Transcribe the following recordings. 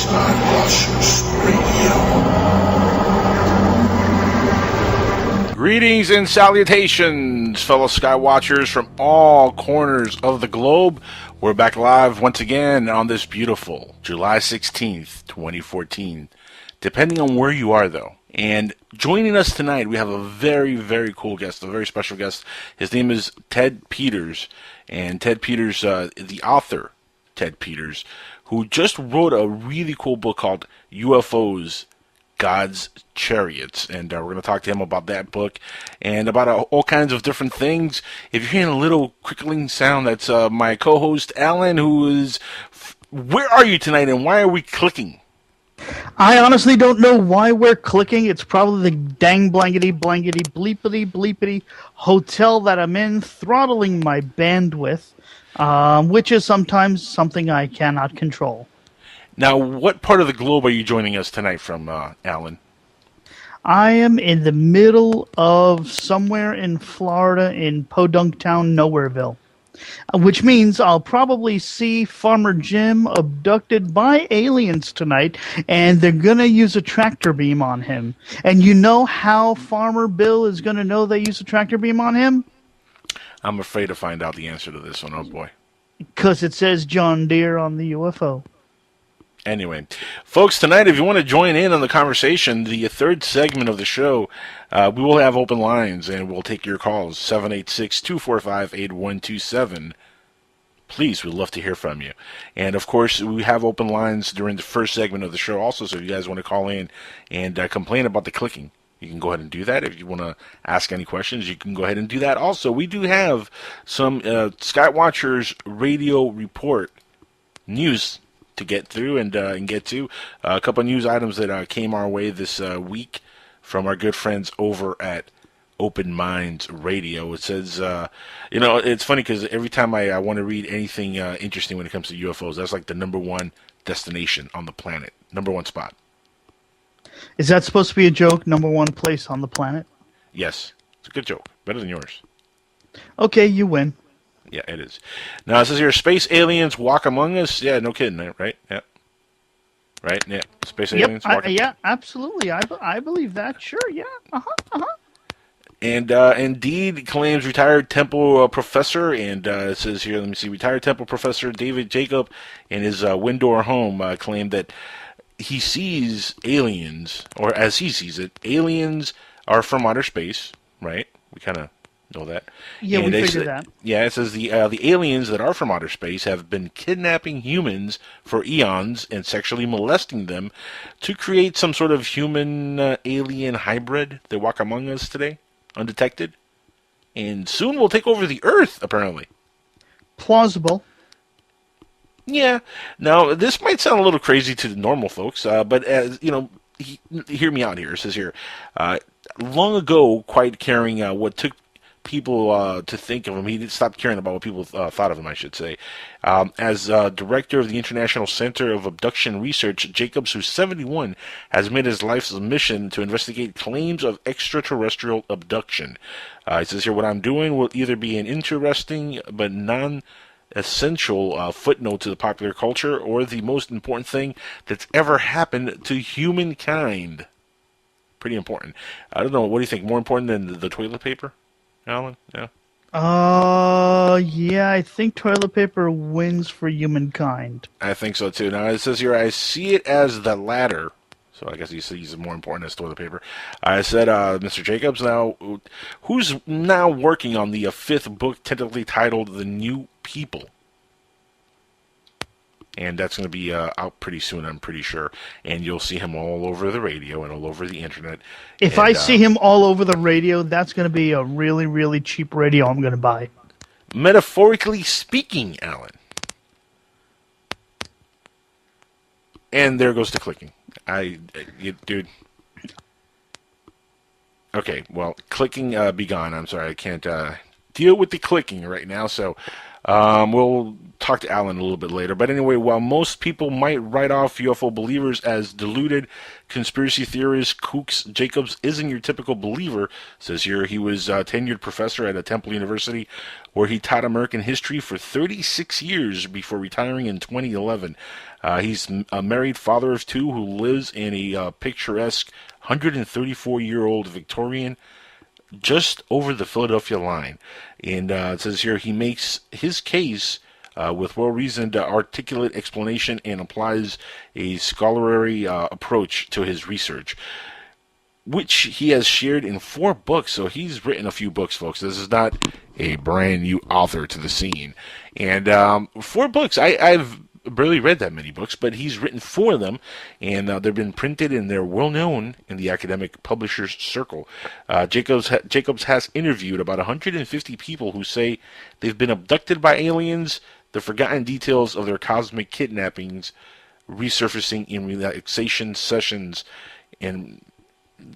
Skywatchers Radio. Greetings and salutations, fellow Skywatchers from all corners of the globe. We're back live once again on this beautiful July 16th, 2014. Depending on where you are, though. And joining us tonight, we have a very, very cool guest, a very special guest. His name is Ted Peters. And Ted Peters, the author, Ted Peters, who just wrote a really cool book called UFOs, God's Chariots. And we're going to talk to him about that book and about all kinds of different things. If you're hearing a little crickling sound, that's my co-host, Alan, who is... Where are you tonight, and why are we clicking? I honestly don't know why we're clicking. It's probably the dang blankety bleepity bleepity hotel that I'm in, throttling my bandwidth, which is sometimes something I cannot control. Now, what part of the globe are you joining us tonight from, Alan? I am in the middle of somewhere in Florida in Podunk Town, Nowhereville. Which means I'll probably see Farmer Jim abducted by aliens tonight, and they're going to use a tractor beam on him. And you know how Farmer Bill is going to know they use a tractor beam on him? I'm afraid to find out the answer to this one, oh boy. Because it says John Deere on the UFO. Anyway, folks, tonight, if you want to join in on the conversation, the third segment of the show, we will have open lines, and we'll take your calls, 786-245-8127. Please, we'd love to hear from you. And, of course, we have open lines during the first segment of the show also, so if you guys want to call in and complain about the clicking, you can go ahead and do that. If you want to ask any questions, you can go ahead and do that. Also, we do have some Skywatchers radio report news to get through and get to. A couple of news items that came our way this week from our good friends over at Open Minds Radio. It says, it's funny because every time I want to read anything interesting when it comes to UFOs, that's like the number one destination on the planet, number one spot. Is that supposed to be a joke? Number one place on the planet? Yes. It's a good joke. Better than yours. Okay, you win. Yeah, it is. Now, it says here, space aliens walk among us. Yeah, no kidding, right? Yeah. Right? Yeah. Space aliens walk yeah, absolutely. I believe that. Sure, yeah. And Indeed claims retired Temple professor, and it says here, let me see, retired Temple professor David Jacob in his Windor home claimed that he sees aliens, or as he sees it, aliens are from outer space, right? We kind of know that. Yeah, and we figured that. Yeah, it says the aliens that are from outer space have been kidnapping humans for eons and sexually molesting them to create some sort of human-alien hybrid that walk among us today, undetected. And soon will take over the Earth, apparently. Plausible. Yeah. Now, this might sound a little crazy to the normal folks, but as hear me out here. It says here, long ago, quite caring what took people to think of him. He stopped caring about what people thought of him, I should say. As director of the International Center of Abduction Research, Jacobs, who's 71, has made his life's mission to investigate claims of extraterrestrial abduction. It says here, what I'm doing will either be an interesting but non-essential footnote to the popular culture, or the most important thing that's ever happened to humankind. Pretty important. I don't know, what do you think? More important than the toilet paper, Alan? Yeah. Yeah, I think toilet paper wins for humankind. I think so too. Now it says here, I see it as the latter. So I guess he's more important as toilet paper. I said, Mr. Jacobs, now, who's now working on the fifth book, tentatively titled The New People? And that's going to be out pretty soon, I'm pretty sure. And you'll see him all over the radio and all over the internet. If I see him all over the radio, that's going to be a really, really cheap radio I'm going to buy. Metaphorically speaking, Alan. And there goes the clicking. Dude. Okay, well, clicking be gone. I'm sorry, I can't deal with the clicking right now. So We'll talk to Alan a little bit later. But anyway, while most people might write off UFO believers as deluded conspiracy theorists, kooks, Jacobs isn't your typical believer. Says here he was a tenured professor at a Temple University where he taught American history for 36 years before retiring in 2011. He's a married father of two who lives in a picturesque 134-year-old Victorian just over the Philadelphia line. And it says here he makes his case with well-reasoned, articulate explanation and applies a scholarly approach to his research, which he has shared in 4 books. So he's written a few books, folks. This is not a brand new author to the scene. And 4 books. I've barely read that many books, but he's written 4 of them, and they've been printed and they're well known in the academic publishers circle. Jacobs has interviewed about 150 people who say they've been abducted by aliens, the forgotten details of their cosmic kidnappings resurfacing in relaxation sessions, and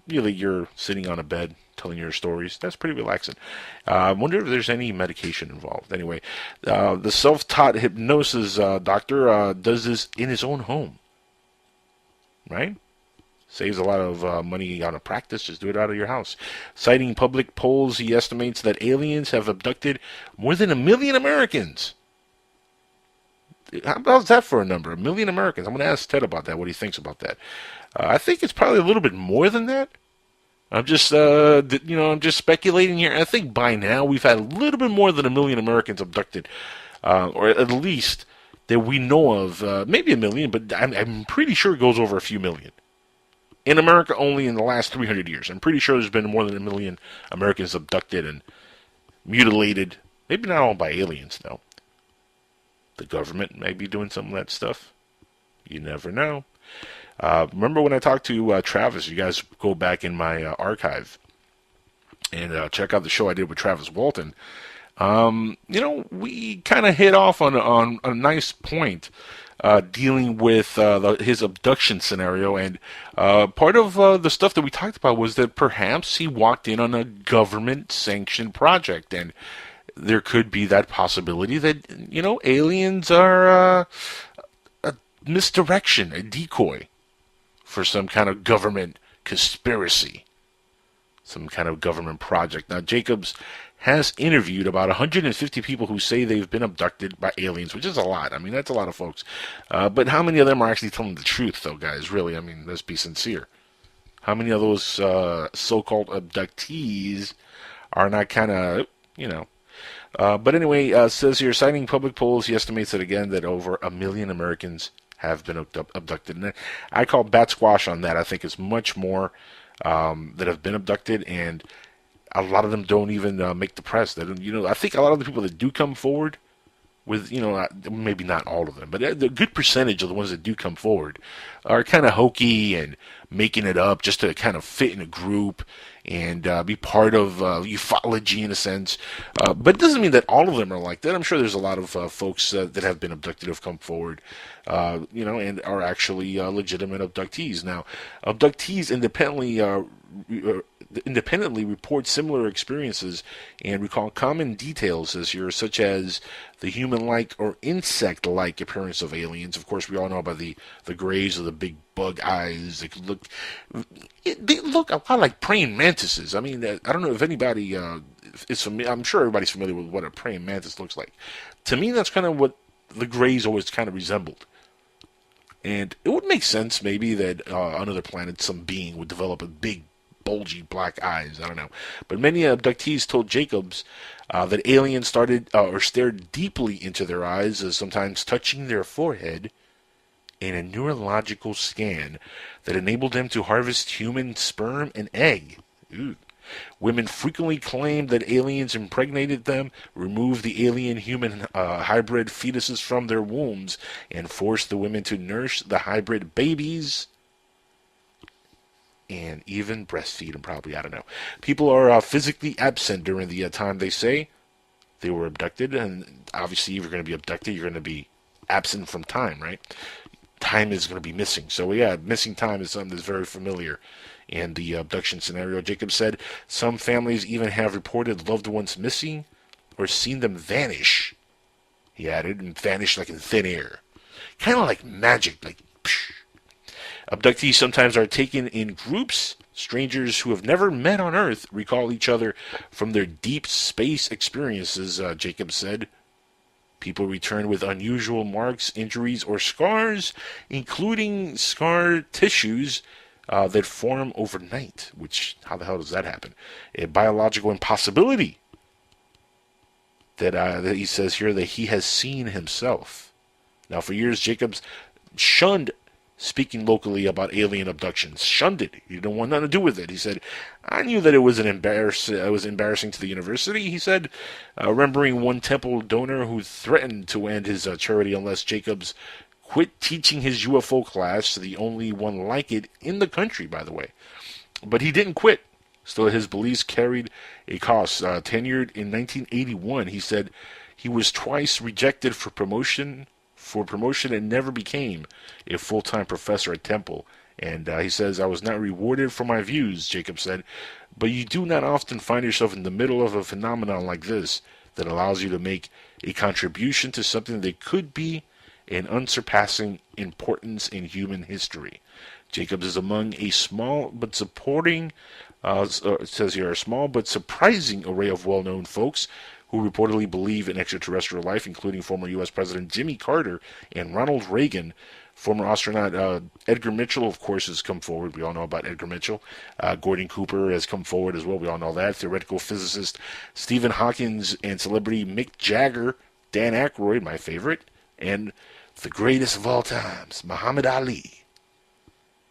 really you're sitting on a bed telling your stories. That's pretty relaxing. I wonder if there's any medication involved. Anyway, the self-taught hypnosis doctor does this in his own home, right? Saves a lot of money on a practice. Just do it out of your house. Citing public polls, he estimates that aliens have abducted more than 1 million Americans. How about that for a number? 1 million Americans. I'm going to ask Ted about that, what he thinks about that. I think it's probably a little bit more than that. I'm just, I'm just speculating here. I think by now we've had a little bit more than 1 million Americans abducted, or at least that we know of. Maybe 1 million, but I'm pretty sure it goes over a few million. In America, only in the last 300 years. I'm pretty sure there's been more than 1 million Americans abducted and mutilated. Maybe not all by aliens, though. The government may be doing some of that stuff. You never know. Remember when I talked to Travis? You guys go back in my archive and check out the show I did with Travis Walton. We kind of hit off on a nice point dealing with his abduction scenario, and part of the stuff that we talked about was that perhaps he walked in on a government-sanctioned project, and there could be that possibility that aliens are a misdirection, a decoy for some kind of government conspiracy, some kind of government project. Now, Jacobs has interviewed about 150 people who say they've been abducted by aliens, which is a lot. I mean, that's a lot of folks. But how many of them are actually telling the truth, though, guys? Really, I mean, let's be sincere. How many of those so-called abductees are not kind of, but anyway, says here, citing public polls, he estimates that over 1 million Americans have been abducted. And I call bat squash on that. I think it's much more that have been abducted, and a lot of them don't even make the press. They don't, I think a lot of the people that do come forward with, maybe not all of them, but the good percentage of the ones that do come forward are kind of hokey and making it up just to kind of fit in a group and be part of ufology in a sense. But it doesn't mean that all of them are like that. I'm sure there's a lot of folks that have been abducted have come forward, and are actually legitimate abductees. Now, abductees independently report similar experiences and recall common details such as the human-like or insect-like appearance of aliens. Of course, we all know about the grays or the big bug eyes. They look a lot like praying mantises. I mean, I don't know if anybody is familiar. I'm sure everybody's familiar with what a praying mantis looks like. To me, that's kind of what the grays always kind of resembled. And it would make sense maybe that on other planets some being would develop a big bulgy black eyes. I don't know. But many abductees told Jacobs that aliens started or stared deeply into their eyes, sometimes touching their forehead in a neurological scan that enabled them to harvest human sperm and egg. Ooh. Women frequently claimed that aliens impregnated them, removed the alien-human hybrid fetuses from their wombs, and forced the women to nurse the hybrid babies and even breastfeed them, probably. I don't know. People are physically absent during the time they say they were abducted, and obviously if you're going to be abducted, you're going to be absent from time, right? Time is going to be missing. So yeah, missing time is something that's very familiar in the abduction scenario. Jacob said some families even have reported loved ones missing or seen them vanish he added, and vanished like in thin air. Kind of like magic, like psh. Abductees sometimes are taken in groups. Strangers who have never met on Earth recall each other from their deep space experiences, Jacob said. People return with unusual marks, injuries, or scars, including scar tissues that form overnight. Which, how the hell does that happen? A biological impossibility that he says here that he has seen himself. Now, for years, Jacobs shunned speaking locally about alien abductions. Shunned it. He didn't want nothing to do with it. He said, I knew that it was embarrassing to the university, he said, remembering one temple donor who threatened to end his charity unless Jacobs quit teaching his UFO class, the only one like it in the country, by the way. But he didn't quit. Still, his beliefs carried a cost. Tenured in 1981, he said he was twice rejected for promotion and never became a full-time professor at Temple. And he says, I was not rewarded for my views, Jacob said, but you do not often find yourself in the middle of a phenomenon like this that allows you to make a contribution to something that could be an unsurpassing importance in human history. Jacobs is among a small but supporting, it says here, a small but surprising array of well-known folks who reportedly believe in extraterrestrial life, including former U.S. President Jimmy Carter and Ronald Reagan. Former astronaut Edgar Mitchell, of course, has come forward. We all know about Edgar Mitchell. Gordon Cooper has come forward as well. We all know that. Theoretical physicist Stephen Hawking and celebrity Mick Jagger, Dan Aykroyd, my favorite, and the greatest of all times, Muhammad Ali,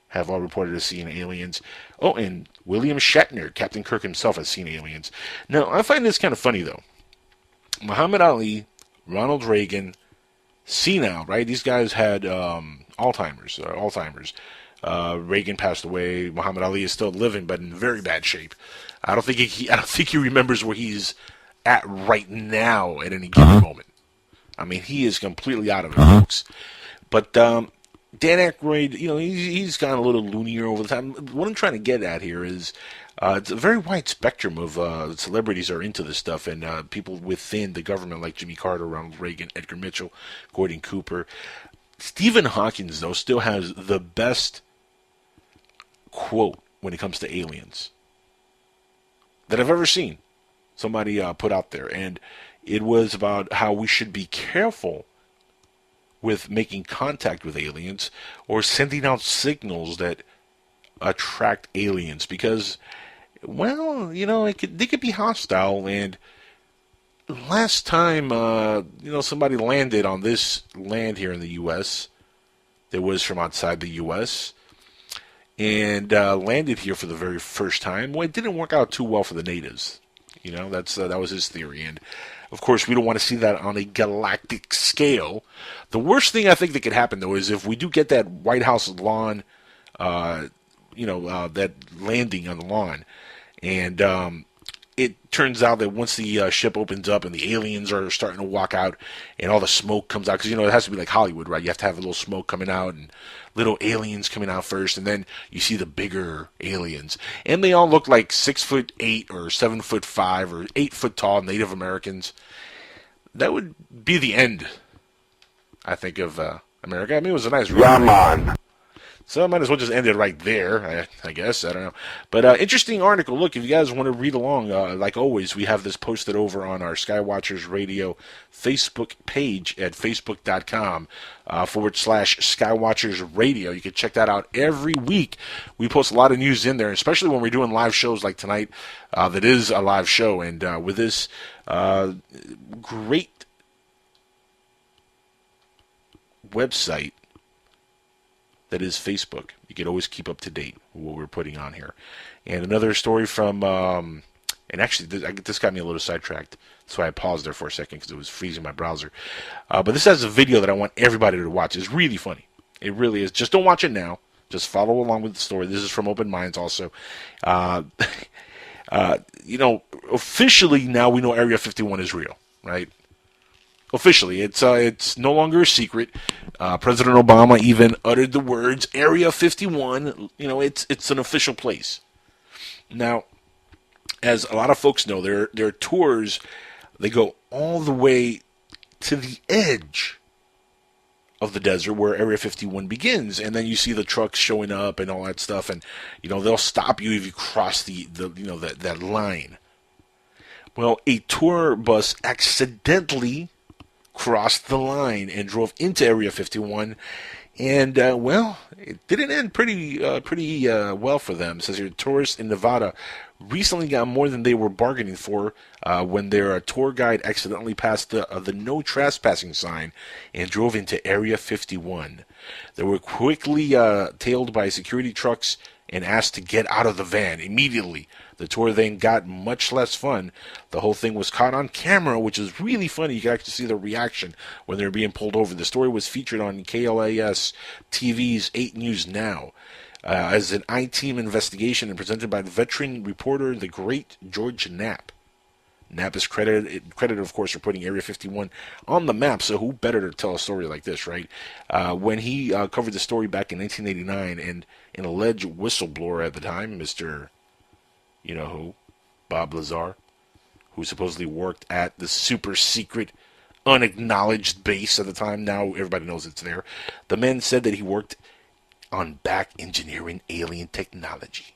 have all reported to have seen aliens. Oh, and William Shatner, Captain Kirk himself, has seen aliens. Now, I find this kind of funny, though. Muhammad Ali, Ronald Reagan, senile, right? These guys had Alzheimer's. Reagan passed away. Muhammad Ali is still living, but in very bad shape. I don't think he remembers where he's at right now at any given moment. I mean, he is completely out of it, folks. But Dan Aykroyd, he's gotten a little loonier over the time. What I'm trying to get at here is it's a very wide spectrum of celebrities are into this stuff, and people within the government like Jimmy Carter, Ronald Reagan, Edgar Mitchell, Gordon Cooper. Stephen Hawking, though, still has the best quote when it comes to aliens that I've ever seen somebody put out there, and it was about how we should be careful with making contact with aliens or sending out signals that attract aliens because, well, they could be hostile. And last time, somebody landed on this land here in the U.S. that was from outside the U.S. and landed here for the very first time. Well, it didn't work out too well for the natives. That was his theory. And of course, we don't want to see that on a galactic scale. The worst thing I think that could happen, though, is if we do get that White House lawn, that landing on the lawn, and it turns out that once the ship opens up and the aliens are starting to walk out and all the smoke comes out, because, it has to be like Hollywood, right? You have to have a little smoke coming out and little aliens coming out first, and then you see the bigger aliens. And they all look like 6'8" or 7'5" or 8 foot tall Native Americans. That would be the end, I think, of America. I mean, it was a nice run. So I might as well just end it right there, I guess. I don't know. But interesting article. Look, if you guys want to read along, like always, we have this posted over on our Skywatchers Radio Facebook page at facebook.com /Skywatchers Radio. You can check that out every week. We post a lot of news in there, especially when we're doing live shows like tonight. That is a live show. And with this great website that is Facebook, you can always keep up to date with what we're putting on here. And another story from, and actually this got me a little sidetracked, so I paused there for a second because it was freezing my browser. But this has a video that I want everybody to watch. It's really funny. It really is. Just don't watch it now. Just follow along with the story. This is from Open Minds also. Officially now we know Area 51 is real, right? Officially, it's no longer a secret. President Obama even uttered the words Area 51. It's an official place. Now, as a lot of folks know, their tours, they go all the way to the edge of the desert where Area 51 begins, and then you see the trucks showing up and all that stuff, and they'll stop you if you cross the that line. Well, a tour bus accidentally crossed the line and drove into Area 51, and it didn't end pretty well for them. It says here, tourists in Nevada recently got more than they were bargaining for when their tour guide accidentally passed the no trespassing sign and drove into Area 51. They were quickly tailed by security trucks and asked to get out of the van immediately. The tour then got much less fun. The whole thing was caught on camera, which is really funny. You can actually see the reaction when they were being pulled over. The story was featured on KLAS TV's 8 News Now as an I-Team investigation and presented by the veteran reporter, the great George Knapp. Knapp is credited, of course, for putting Area 51 on the map, so who better to tell a story like this, right? When he covered the story back in 1989, and an alleged whistleblower at the time, Mr. You-know-who, Bob Lazar, who supposedly worked at the super secret, unacknowledged base at the time. Now everybody knows it's there. The man said that he worked on back engineering alien technology.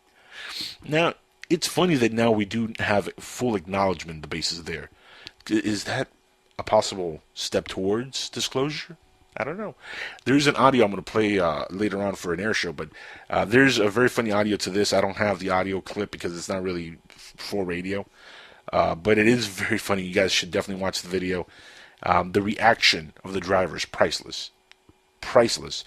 Now, it's funny that now we do have full acknowledgement the base is there. Is that a possible step towards disclosure? I don't know. There's an audio I'm going to play later on for an air show, but there's a very funny audio to this. I don't have the audio clip because it's not really for radio, but it is very funny. You guys should definitely watch the video. The reaction of the driver is priceless. Priceless.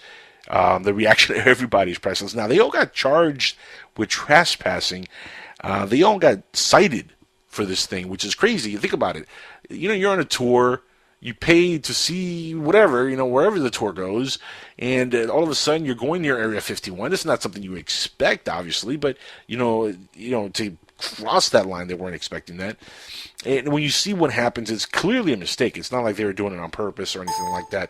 The reaction of everybody is priceless. Now, they all got charged with trespassing. They all got cited for this thing, which is crazy. You think about it. You're on a tour. You pay to see whatever, wherever the tour goes, and all of a sudden you're going near Area 51. It's not something you expect, obviously, but to cross that line, they weren't expecting that. And when you see what happens, it's clearly a mistake. It's not like they were doing it on purpose or anything like that.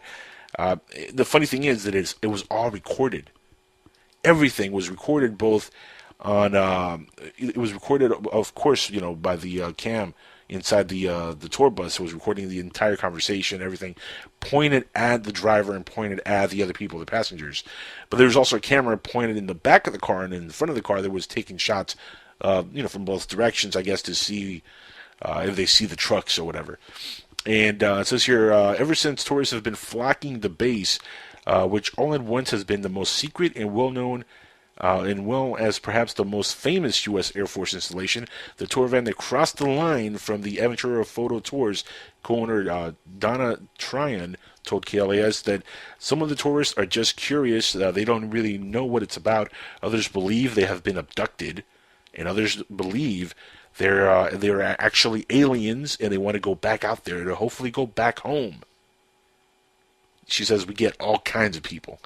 The funny thing is that it was all recorded. Everything was recorded, both on. It was recorded, of course, by the cam inside the tour bus. It was recording the entire conversation, everything pointed at the driver and pointed at the other people, the passengers. But there was also a camera pointed in the back of the car and in front of the car that was taking shots, from both directions, I guess, to see if they see the trucks or whatever. And it says here, ever since tourists have been flocking the base, which all at once has been the most secret and well-known, and well as perhaps the most famous U.S. Air Force installation, the tour van that crossed the line from the Aventura Photo Tours co-owner Donna Tryon told KLAS that some of the tourists are just curious. They don't really know what it's about. Others believe they have been abducted, and others believe they're actually aliens, and they want to go back out there to hopefully go back home. She says we get all kinds of people.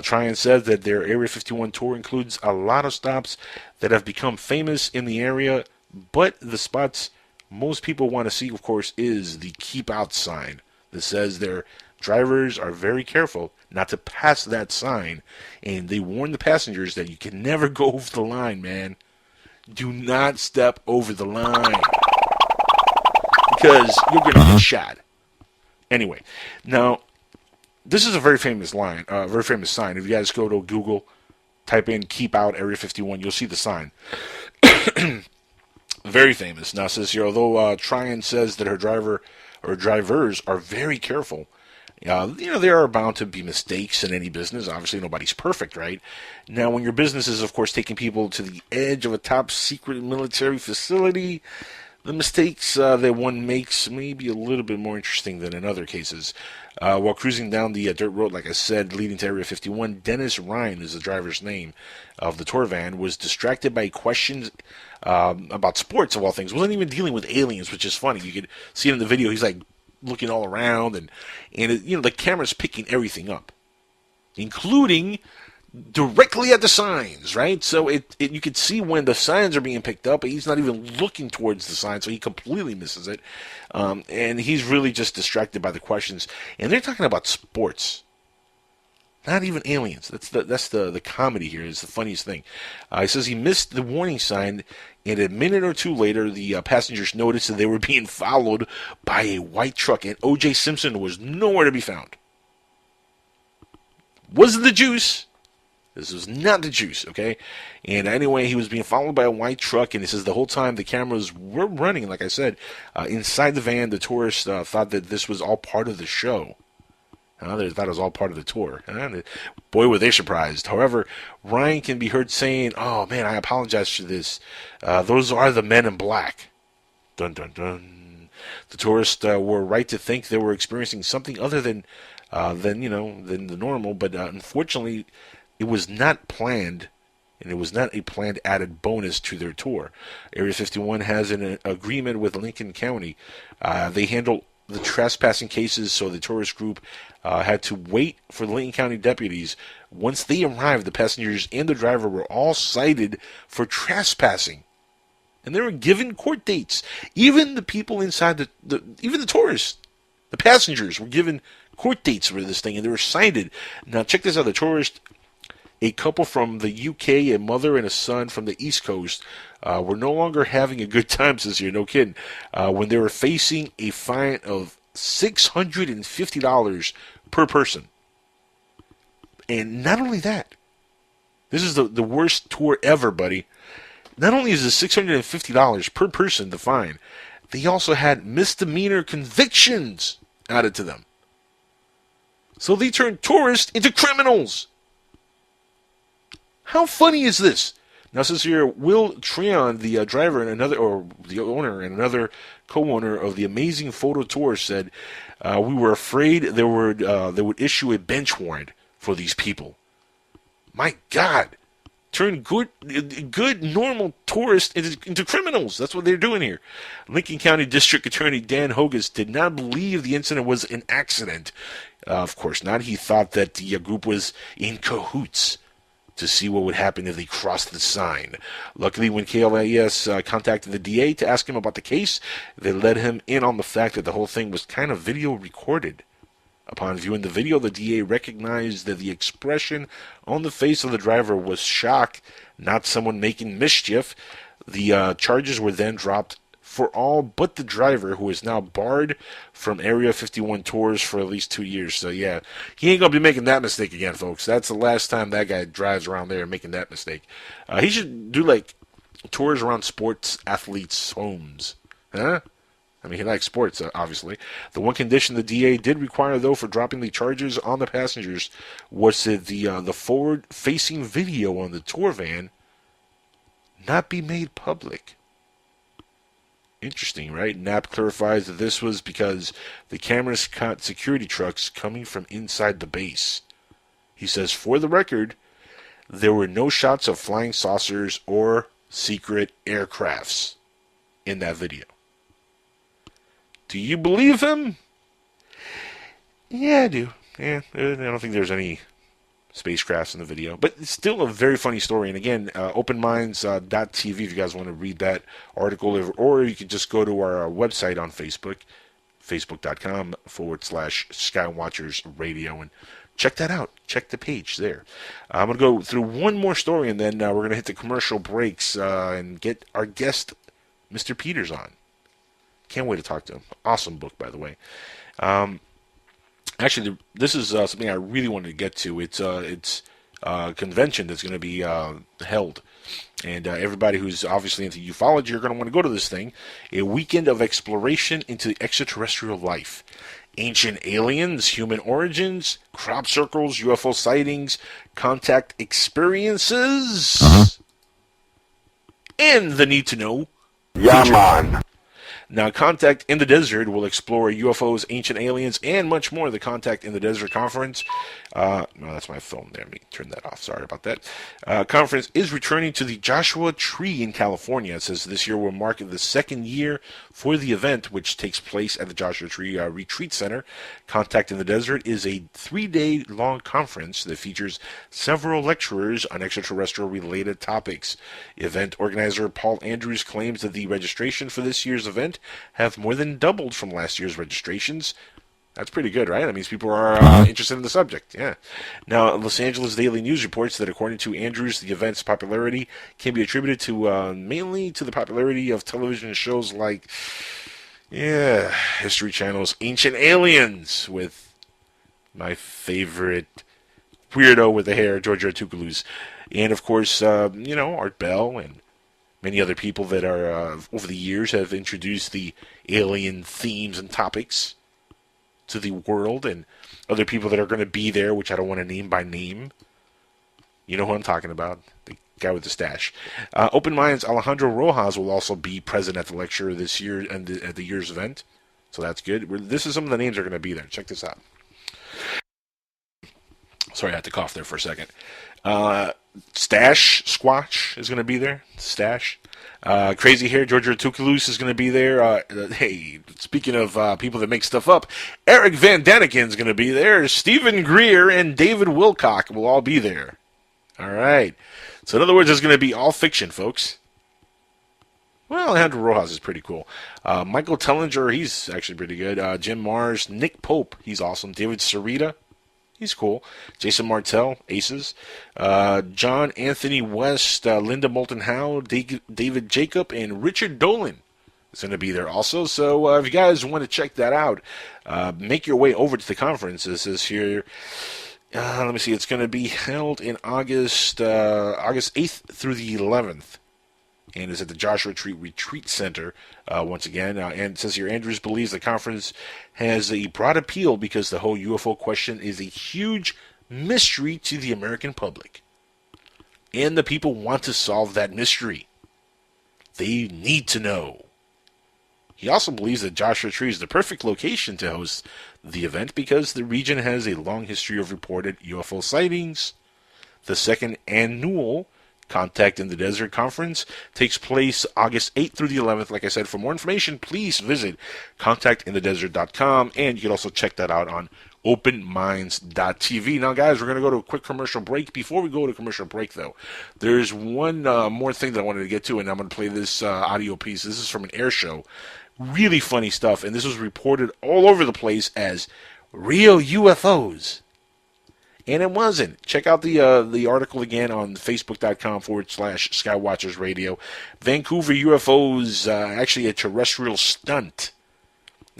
Tryon said that their Area 51 tour includes a lot of stops that have become famous in the area, but the spots most people want to see, of course, is the keep out sign that says their drivers are very careful not to pass that sign, and they warn the passengers that you can never go over the line, man. Do not step over the line because you're going to get shot. Anyway, now, this is a very famous line, very famous sign. If you guys go to Google, type in "Keep Out Area 51," you'll see the sign. Very famous. Now, it says here, although Tryon says that her driver or drivers are very careful, there are bound to be mistakes in any business. Obviously, nobody's perfect, right? Now, when your business is, of course, taking people to the edge of a top secret military facility, the mistakes that one makes may be a little bit more interesting than in other cases. While cruising down the dirt road, like I said, leading to Area 51, Dennis Ryan is the driver's name of the tour van, was distracted by questions about sports, of all things. Wasn't even dealing with aliens, which is funny. You could see it in the video. He's like looking all around, and the camera's picking everything up, including directly at the signs, right? So you could see when the signs are being picked up, but he's not even looking towards the sign, so he completely misses it. And he's really just distracted by the questions. And they're talking about sports. Not even aliens. That's the comedy here. Is the funniest thing. He says he missed the warning sign, and a minute or two later, the passengers noticed that they were being followed by a white truck, and O.J. Simpson was nowhere to be found. Wasn't the juice. This was not the juice, okay? And anyway, he was being followed by a white truck, and he says the whole time the cameras were running, like I said, inside the van. The tourists thought that this was all part of the show. They thought it was all part of the tour. Boy, were they surprised. However, Ryan can be heard saying, "Oh, man, I apologize for this. Those are the men in black." Dun, dun, dun. The tourists were right to think they were experiencing something other than the normal, but unfortunately, it was not planned, and it was not a planned added bonus to their tour. Area 51 has an agreement with Lincoln County. They handle the trespassing cases, so the tourist group had to wait for the Lincoln County deputies. Once they arrived, the passengers and the driver were all cited for trespassing, and they were given court dates. Even the people inside even the tourists, the passengers, were given court dates for this thing, and they were cited. Now, check this out: the tourist, a couple from the UK, a mother and a son from the East Coast, were no longer having a good time this year, no kidding, when they were facing a fine of $650 per person. And not only that, this is the worst tour ever, buddy. Not only is it $650 per person, the fine, they also had misdemeanor convictions added to them. So they turned tourists into criminals. How funny is this? Now, since here, Will Treon, the driver and the owner and another co-owner of the amazing photo tour, said, "We were afraid they would issue a bench warrant for these people." My God, turn good normal tourists into criminals. That's what they're doing here. Lincoln County District Attorney Dan Hogus did not believe the incident was an accident. Of course not. He thought that the group was in cahoots to see what would happen if they crossed the sign. Luckily, when KLAS contacted the DA to ask him about the case, they let him in on the fact that the whole thing was kind of video recorded. Upon viewing the video, the DA recognized that the expression on the face of the driver was shock, not someone making mischief. The charges were then dropped for all but the driver, who is now barred from Area 51 tours for at least 2 years. So yeah, he ain't going to be making that mistake again, folks. That's the last time that guy drives around there making that mistake. He should do like tours around sports athletes' homes. Huh? I mean, he likes sports, obviously. The one condition the DA did require, though, for dropping the charges on the passengers was that the forward-facing video on the tour van not be made public. Interesting, right? Knapp clarifies that this was because the cameras caught security trucks coming from inside the base. He says, for the record, there were no shots of flying saucers or secret aircrafts in that video. Do you believe him? Yeah, I do. Yeah, I don't think there's any spacecrafts in the video, but it's still a very funny story. And again, openminds.tv if you guys want to read that article, or you can just go to our website on Facebook, facebook.com/Skywatchers Radio, and check that out. Check the page there. I'm going to go through one more story, and then we're going to hit the commercial breaks and get our guest, Mr. Peters, on. Can't wait to talk to him. Awesome book, by the way. Actually, this is something I really wanted to get to. It's a convention that's going to be held. And everybody who's obviously into ufology are going to want to go to this thing. A weekend of exploration into extraterrestrial life. Ancient aliens, human origins, crop circles, UFO sightings, contact experiences, and the need to know. Yeah, man. Now, Contact in the Desert will explore UFOs, ancient aliens, and much more. The Contact in the Desert conference. No, that's my phone there. Let me turn that off. Sorry about that. Conference is returning to the Joshua Tree in California. It says this year will mark the second year for the event, which takes place at the Joshua Tree Retreat Center. Contact in the Desert is a 3-day-long conference that features several lecturers on extraterrestrial-related topics. Event organizer Paul Andrews claims that the registration for this year's event have more than doubled from last year's registrations. That's pretty good, right? That means people are interested in the subject. Yeah. Now, Los Angeles Daily News reports that according to Andrews, the event's popularity can be attributed to mainly to the popularity of television shows like, History Channel's Ancient Aliens with my favorite weirdo with the hair, Georgia Tukulus, and of course, Art Bell and many other people that are over the years have introduced the alien themes and topics to the world, and other people that are going to be there, which I don't want to name by name. You know who I'm talking about, the guy with the stash. Open Minds Alejandro Rojas will also be present at the lecture this year and at the year's event, so that's good. This is some of the names that are going to be there. Check this out. Sorry, I had to cough there for a second. Stash Squatch is going to be there. Stash. Crazy Hair Georgia Tukulus is going to be there. Hey, speaking of people that make stuff up, Eric Van Daniken is going to be there. Stephen Greer and David Wilcock will all be there. All right. So in other words, it's going to be all fiction, folks. Well, Alejandro Rojas is pretty cool. Michael Tellinger, he's actually pretty good. Jim Mars, Nick Pope, he's awesome. David Sarita, he's cool. Jason Martell, Aces. John Anthony West, Linda Moulton Howe, David Jacob, and Richard Dolan is going to be there also. So if you guys want to check that out, make your way over to the conference. This is here. Let me see. It's going to be held in August 8th through the 11th. And is at the Joshua Tree Retreat Center once again. And it says here, Andrews believes the conference has a broad appeal because the whole UFO question is a huge mystery to the American public. And the people want to solve that mystery. They need to know. He also believes that Joshua Tree is the perfect location to host the event because the region has a long history of reported UFO sightings. The second annual Contact in the Desert Conference takes place August 8th through the 11th. Like I said, for more information, please visit contactinthedesert.com, and you can also check that out on openminds.tv. Now, guys, we're going to go to a quick commercial break. Before we go to commercial break, though, there's one more thing that I wanted to get to, and I'm going to play this audio piece. This is from an air show. Really funny stuff, and this was reported all over the place as real UFOs. And it wasn't. Check out the article again on facebook.com/Skywatchers Radio. Vancouver UFOs, actually a terrestrial stunt.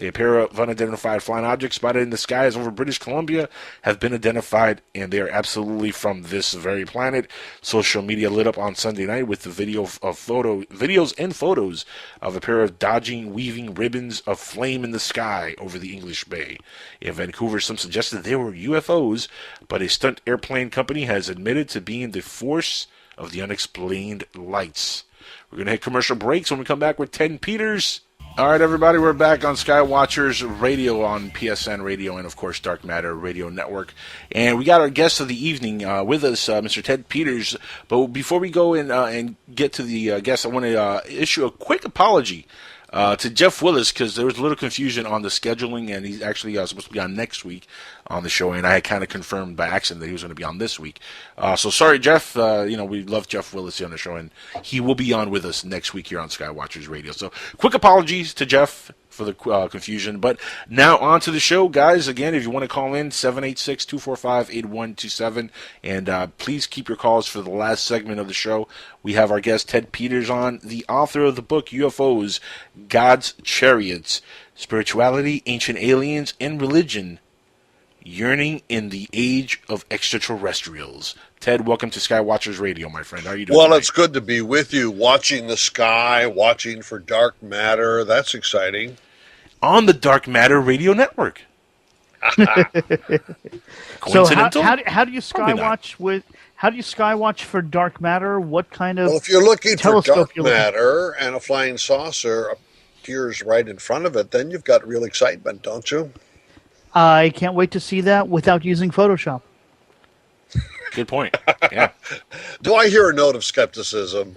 A pair of unidentified flying objects spotted in the skies over British Columbia have been identified, and they are absolutely from this very planet. Social media lit up on Sunday night with the videos and photos of a pair of dodging, weaving ribbons of flame in the sky over the English Bay. In Vancouver, some suggested they were UFOs, but a stunt airplane company has admitted to being the force of the unexplained lights. We're going to hit commercial breaks when we come back with Ted Peters. All right, everybody, we're back on Skywatchers Radio on PSN Radio and, of course, Dark Matter Radio Network. And we got our guest of the evening with us, Mr. Ted Peters. But before we go and get to the guest, I want to issue a quick apology to Jeff Willis, because there was a little confusion on the scheduling, and he's actually supposed to be on next week on the show, and I had kind of confirmed by accident that he was going to be on this week. So sorry, Jeff. We love Jeff Willis here on the show, and he will be on with us next week here on Skywatchers Radio. So quick apologies to Jeff for the confusion. But now on to the show, guys. Again, if you want to call in, 786-245-8127, and please keep your calls for the last segment of the show. We have our guest Ted Peters on, the author of the book UFOs, God's Chariots, Spirituality, Ancient Aliens, and Religion, Yearning in the Age of Extra-terrestrials. Ted, welcome to Skywatchers Radio, my friend. How are you doing today? It's good to be with you, watching the sky, watching for dark matter. That's exciting. On the Dark Matter Radio Network. So how do you skywatch for dark matter? What kind of if you're looking for dark you're looking matter and a flying saucer appears right in front of it, then you've got real excitement, don't you? I can't wait to see that without using Photoshop. Good point. Yeah. Do I hear a note of skepticism?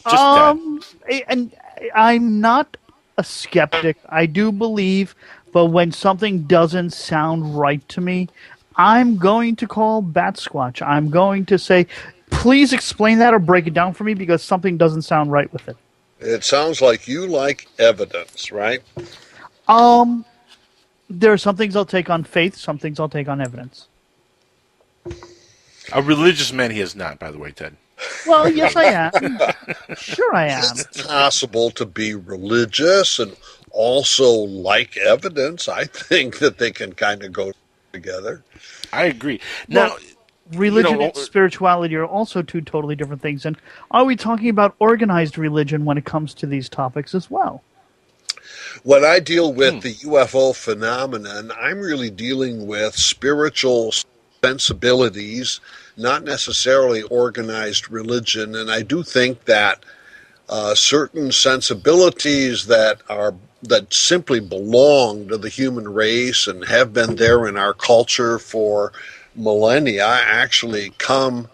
And I'm not a skeptic. I do believe, but when something doesn't sound right to me, I'm going to call Bat Squatch. I'm going to say, please explain that or break it down for me because something doesn't sound right with it. It sounds like you like evidence, right? There are some things I'll take on faith, some things I'll take on evidence. A religious man he is not, by the way, Ted. Well, yes, I am. Sure, I am. It's possible to be religious and also like evidence. I think that they can kind of go together. I agree. Now, Well, religion and spirituality are also two totally different things. And are we talking about organized religion when it comes to these topics as well? When I deal with the UFO phenomenon, I'm really dealing with spiritual sensibilities, not necessarily organized religion. And I do think that certain sensibilities that simply belong to the human race and have been there in our culture for millennia actually come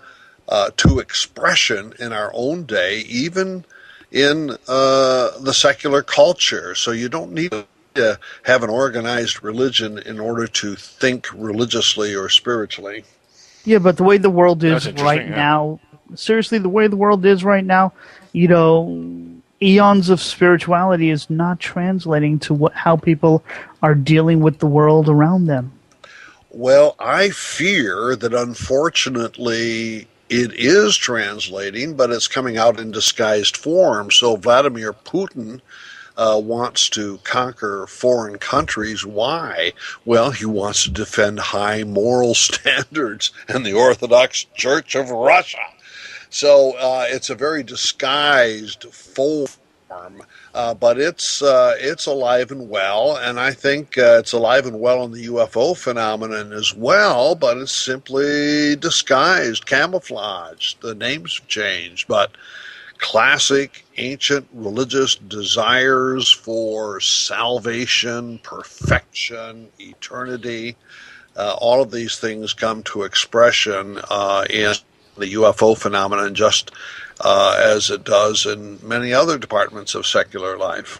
to expression in our own day, even in the secular culture. So you don't need to have an organized religion in order to think religiously or spiritually. Yeah, but the way the world is That's right interesting, yeah. now, seriously, the way the world is right now, you know, eons of spirituality is not translating to how people are dealing with the world around them. Well, I fear that unfortunately it is translating, but it's coming out in disguised form. So Vladimir Putin wants to conquer foreign countries. Why? Well, he wants to defend high moral standards in the Orthodox Church of Russia. So it's a very disguised form, but it's alive and well, and I think it's alive and well in the UFO phenomenon as well. But it's simply disguised, camouflaged. The names have changed, but classic ancient religious desires for salvation, perfection, eternity. All of these things come to expression in the UFO phenomenon, just as it does in many other departments of secular life.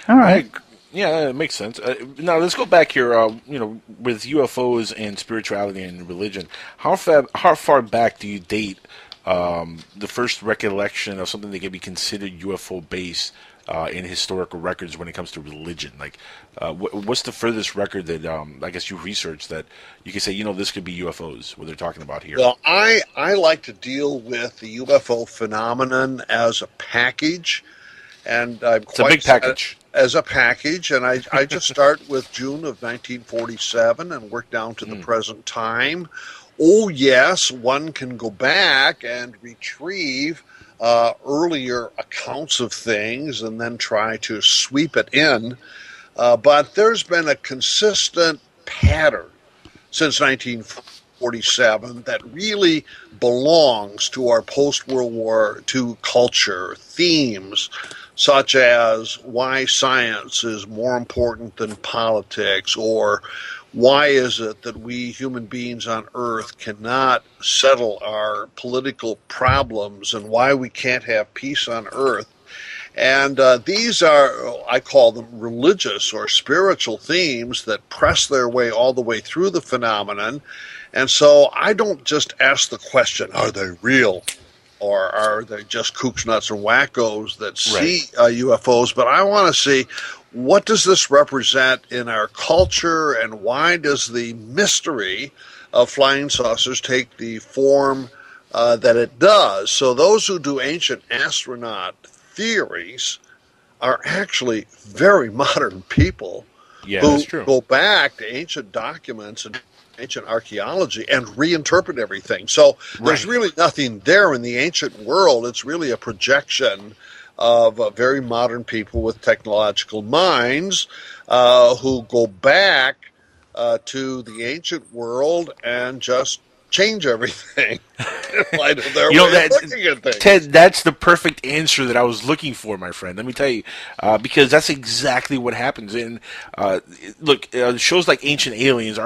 All right. Yeah, it makes sense. Now let's go back here. With UFOs and spirituality and religion, how far back do you date the first recollection of something that can be considered UFO based in historical records when it comes to religion? Like, what's the furthest record that I guess you researched that you can say, this could be UFOs, what they're talking about here? Well, I like to deal with the UFO phenomenon as a package, and It's a big package. As a package, and I just start with June of 1947 and work down to the present time. Oh, yes, one can go back and retrieve earlier accounts of things and then try to sweep it in. But there's been a consistent pattern since 1947 that really belongs to our post-World War II culture. Themes such as why science is more important than politics, or why is it that we human beings on Earth cannot settle our political problems, and why we can't have peace on Earth. And these are, I call them religious or spiritual themes that press their way all the way through the phenomenon. And so I don't just ask the question, are they real? Or are they just kooks, nuts, and wackos that see UFOs? But I want to see, what does this represent in our culture, and why does the mystery of flying saucers take the form that it does? So those who do ancient astronaut theories are actually very modern people Yeah, who that's true. go back to ancient documents and ancient archaeology and reinterpret everything. So there's really nothing there in the ancient world. It's really a projection of very modern people with technological minds who go back to the ancient world and just change everything in light of their way of looking at things. Ted, that's the perfect answer that I was looking for, my friend. Let me tell you, because that's exactly what happens. And look, shows like Ancient Aliens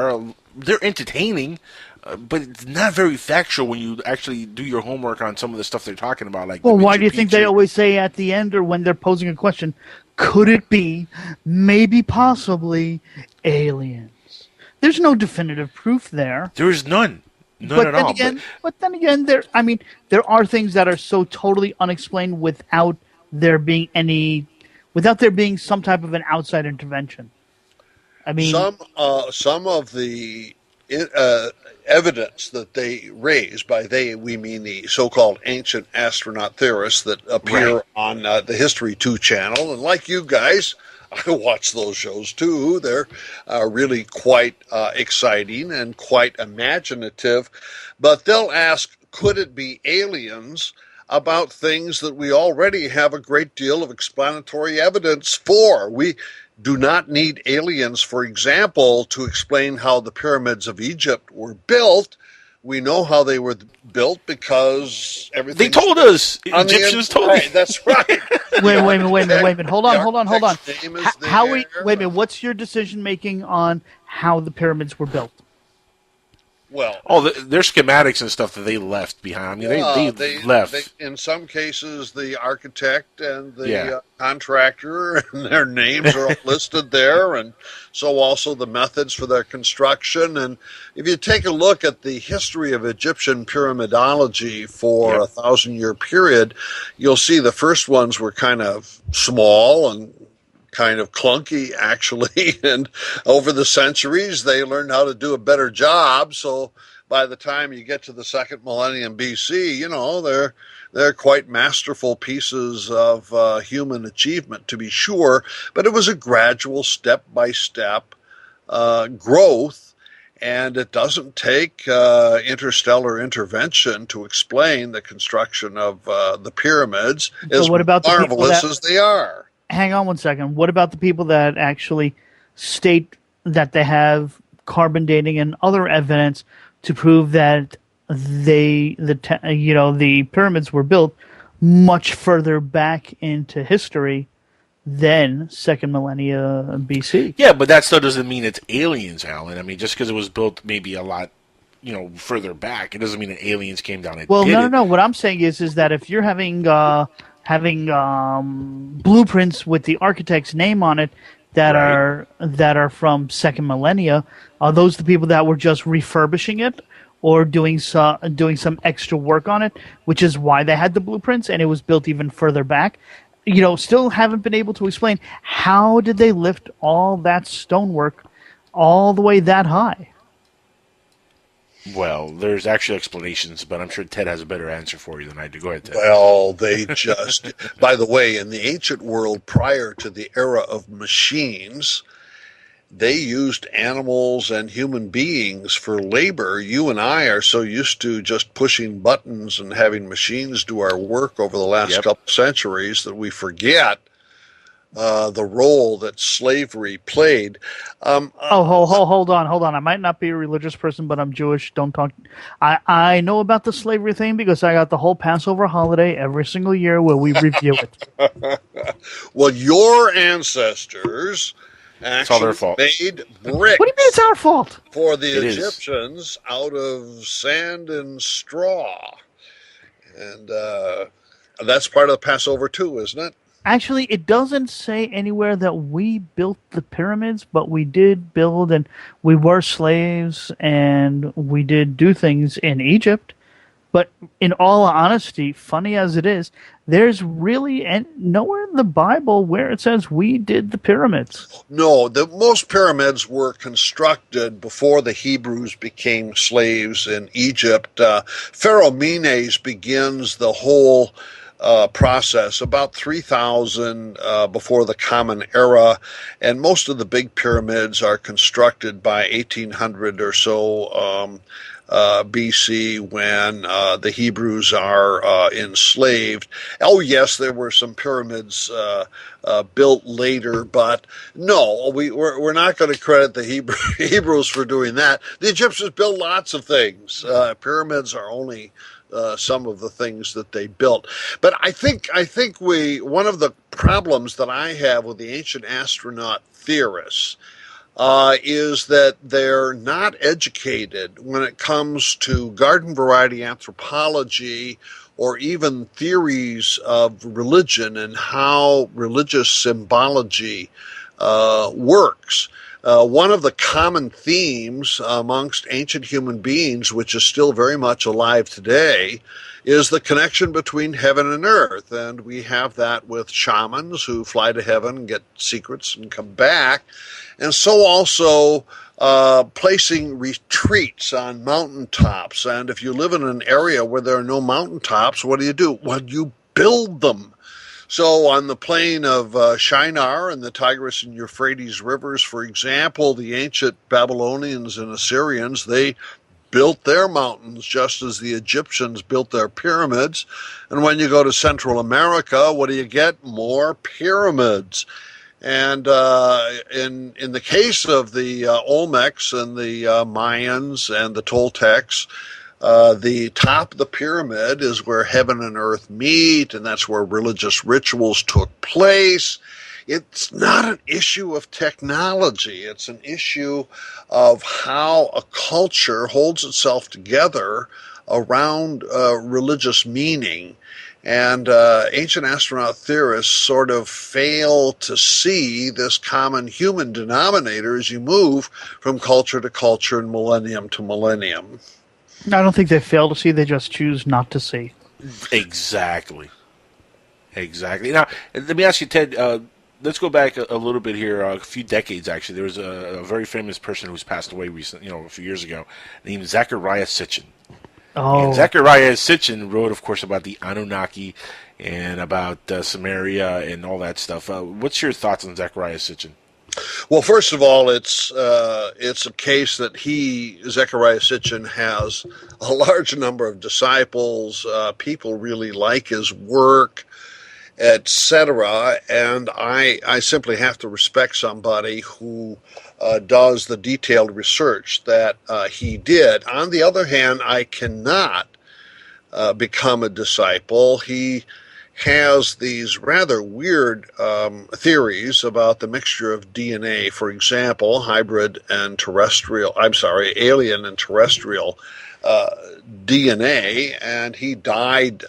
they're entertaining, but it's not very factual when you actually do your homework on some of the stuff they're talking about. Like, well, why do you think they always say at the end or when they're posing a question, could it be, maybe, possibly, aliens? There's no definitive proof there. There is none. None at all. But then again, there are things that are so totally unexplained without there being some type of an outside intervention. I mean, some of the uh, evidence that they raise, by they we mean the so-called ancient astronaut theorists that Right. appear on the History 2 channel, and like you guys, I watch those shows too. They're really quite exciting and quite imaginative, but they'll ask, could it be aliens about things that we already have a great deal of explanatory evidence for? We do not need aliens, for example, to explain how the pyramids of Egypt were built. We know how they were built because They everything's told us. on the Egyptians told me. inside. That's right. wait a minute. Hold on. The architect's name is How we there. wait a minute? What's your decision making on how the pyramids were built? Well, Oh, their schematics and stuff that they left behind. I mean, they left. in some cases, the architect and the Yeah. contractor and their names are all listed there, and so also the methods for their construction. And if you take a look at the history of Egyptian pyramidology for Yep. a 1,000-year period, you'll see the first ones were kind of small and kind of clunky, actually. And over the centuries, they learned how to do a better job. So by the time you get to the second millennium BC, they're quite masterful pieces of human achievement, to be sure. But it was a gradual, step-by-step growth. And it doesn't take interstellar intervention to explain the construction of the pyramids, So as what about the people marvelous that- as they are. Hang on one second. What about the people that actually state that they have carbon dating and other evidence to prove that the pyramids were built much further back into history than second millennia BC? Yeah, but that still doesn't mean it's aliens, Alan. I mean, just because it was built maybe a lot, further back, it doesn't mean that aliens came down and Well, did it. no. What I'm saying is that if you're having blueprints with the architect's name on it that Right. are from second millennia, are those the people that were just refurbishing it or doing some extra work on it, which is why they had the blueprints and it was built even further back? Still haven't been able to explain how did they lift all that stonework all the way that high. Well, there's actually explanations, but I'm sure Ted has a better answer for you than I do. Go ahead, Ted. Well, they just, by the way, in the ancient world prior to the era of machines, they used animals and human beings for labor. You and I are so used to just pushing buttons and having machines do our work over the last Yep. couple centuries that we forget the role that slavery played. Hold on. I might not be a religious person, but I'm Jewish. Don't talk. I know about the slavery thing because I got the whole Passover holiday every single year where we review it. Well, your ancestors all their actually fault. made bricks. What do you mean it's our fault? For the It is. Egyptians out of sand and straw. And that's part of the Passover too, isn't it? Actually, it doesn't say anywhere that we built the pyramids, but we did build, and we were slaves, and we did do things in Egypt. But in all honesty, funny as it is, there's really nowhere in the Bible where it says we did the pyramids. No, most pyramids were constructed before the Hebrews became slaves in Egypt. Pharaoh Menes begins the whole process about 3,000 before the Common Era, and most of the big pyramids are constructed by 1800 or so BC when the Hebrews are enslaved. Oh yes, there were some pyramids built later, but no, we're not going to credit the Hebrews for doing that. The Egyptians built lots of things. Pyramids are only some of the things that they built. But I think one of the problems that I have with the ancient astronaut theorists is that they're not educated when it comes to garden variety anthropology or even theories of religion and how religious symbology works. One of the common themes amongst ancient human beings, which is still very much alive today, is the connection between heaven and earth. And we have that with shamans who fly to heaven and get secrets and come back. And so also placing retreats on mountaintops. And if you live in an area where there are no mountaintops, what do? Well, you build them. So on the plain of Shinar and the Tigris and Euphrates rivers, for example, the ancient Babylonians and Assyrians, they built their mountains just as the Egyptians built their pyramids. And when you go to Central America, what do you get? More pyramids. And in the case of the Olmecs and the Mayans and the Toltecs, the top of the pyramid is where heaven and earth meet, and that's where religious rituals took place. It's not an issue of technology. It's an issue of how a culture holds itself together around religious meaning. And ancient astronaut theorists sort of fail to see this common human denominator as you move from culture to culture and millennium to millennium. I don't think they fail to see, they just choose not to see. Exactly. Now, let me ask you, Ted, let's go back a little bit here, a few decades actually. There was a very famous person who's passed away recently, a few years ago, named Zecharia Sitchin. Oh. And Zecharia Sitchin wrote, of course, about the Anunnaki and about Samaria and all that stuff. What's your thoughts on Zecharia Sitchin? Well, first of all, it's a case that Zecharia Sitchin, has a large number of disciples. People really like his work, etc. And I simply have to respect somebody who does the detailed research that he did. On the other hand, I cannot become a disciple. He has these rather weird theories about the mixture of DNA, for example, alien and terrestrial DNA, and he died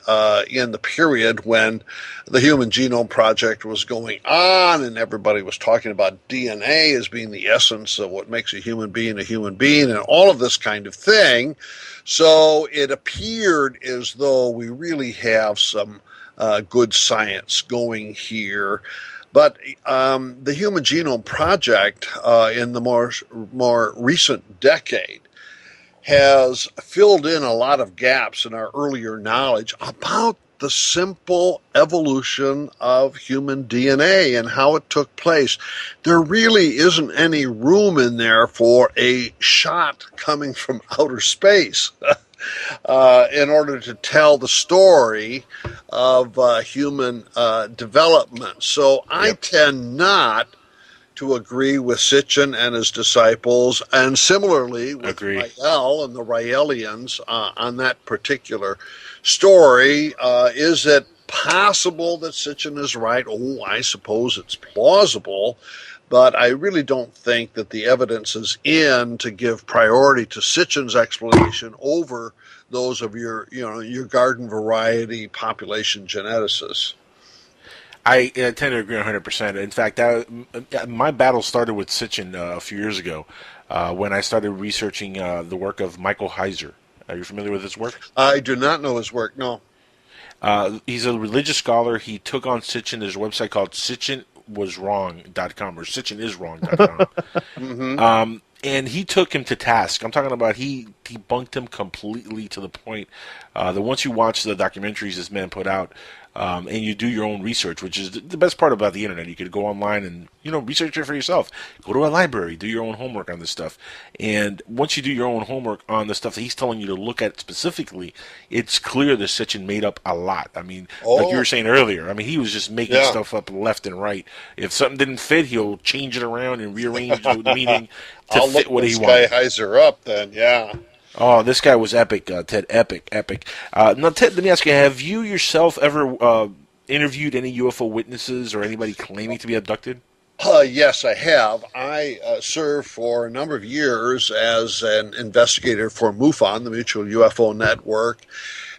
in the period when the Human Genome Project was going on, and everybody was talking about DNA as being the essence of what makes a human being, and all of this kind of thing. So it appeared as though we really have some good science going here. But the Human Genome Project in the more recent decade has filled in a lot of gaps in our earlier knowledge about the simple evolution of human DNA and how it took place. There really isn't any room in there for a shot coming from outer space in order to tell the story of human development. So I tend not to agree with Sitchin and his disciples, and similarly with Rael and the Raelians on that particular story. Is it possible that Sitchin is right? Oh, I suppose it's plausible, but I really don't think that the evidence is in to give priority to Sitchin's explanation over those of your garden variety population geneticists. I tend to agree 100%. In fact, my battle started with Sitchin a few years ago when I started researching the work of Michael Heiser. Are you familiar with his work? I do not know his work, no. He's a religious scholar. He took on Sitchin. There's a website called SitchinWasWrong.com or SitchinIsWrong.com. Mm-hmm. And he took him to task. I'm talking about he debunked him completely to the point that once you watch the documentaries this man put out, and you do your own research, which is the best part about the internet. You could go online and research it for yourself. Go to a library, do your own homework on this stuff. And once you do your own homework on the stuff that he's telling you to look at specifically, it's clear that Sitchin made up a lot. I mean, like you were saying earlier, he was just making stuff up left and right. If something didn't fit, he'll change it around and rearrange the meaning to fit what he wanted. I'll look this guy Heiser up then, yeah. Oh, this guy was epic, Ted. Epic. Now, Ted, let me ask you, have you yourself ever interviewed any UFO witnesses or anybody claiming to be abducted? Yes, I have. I served for a number of years as an investigator for MUFON, the Mutual UFO Network,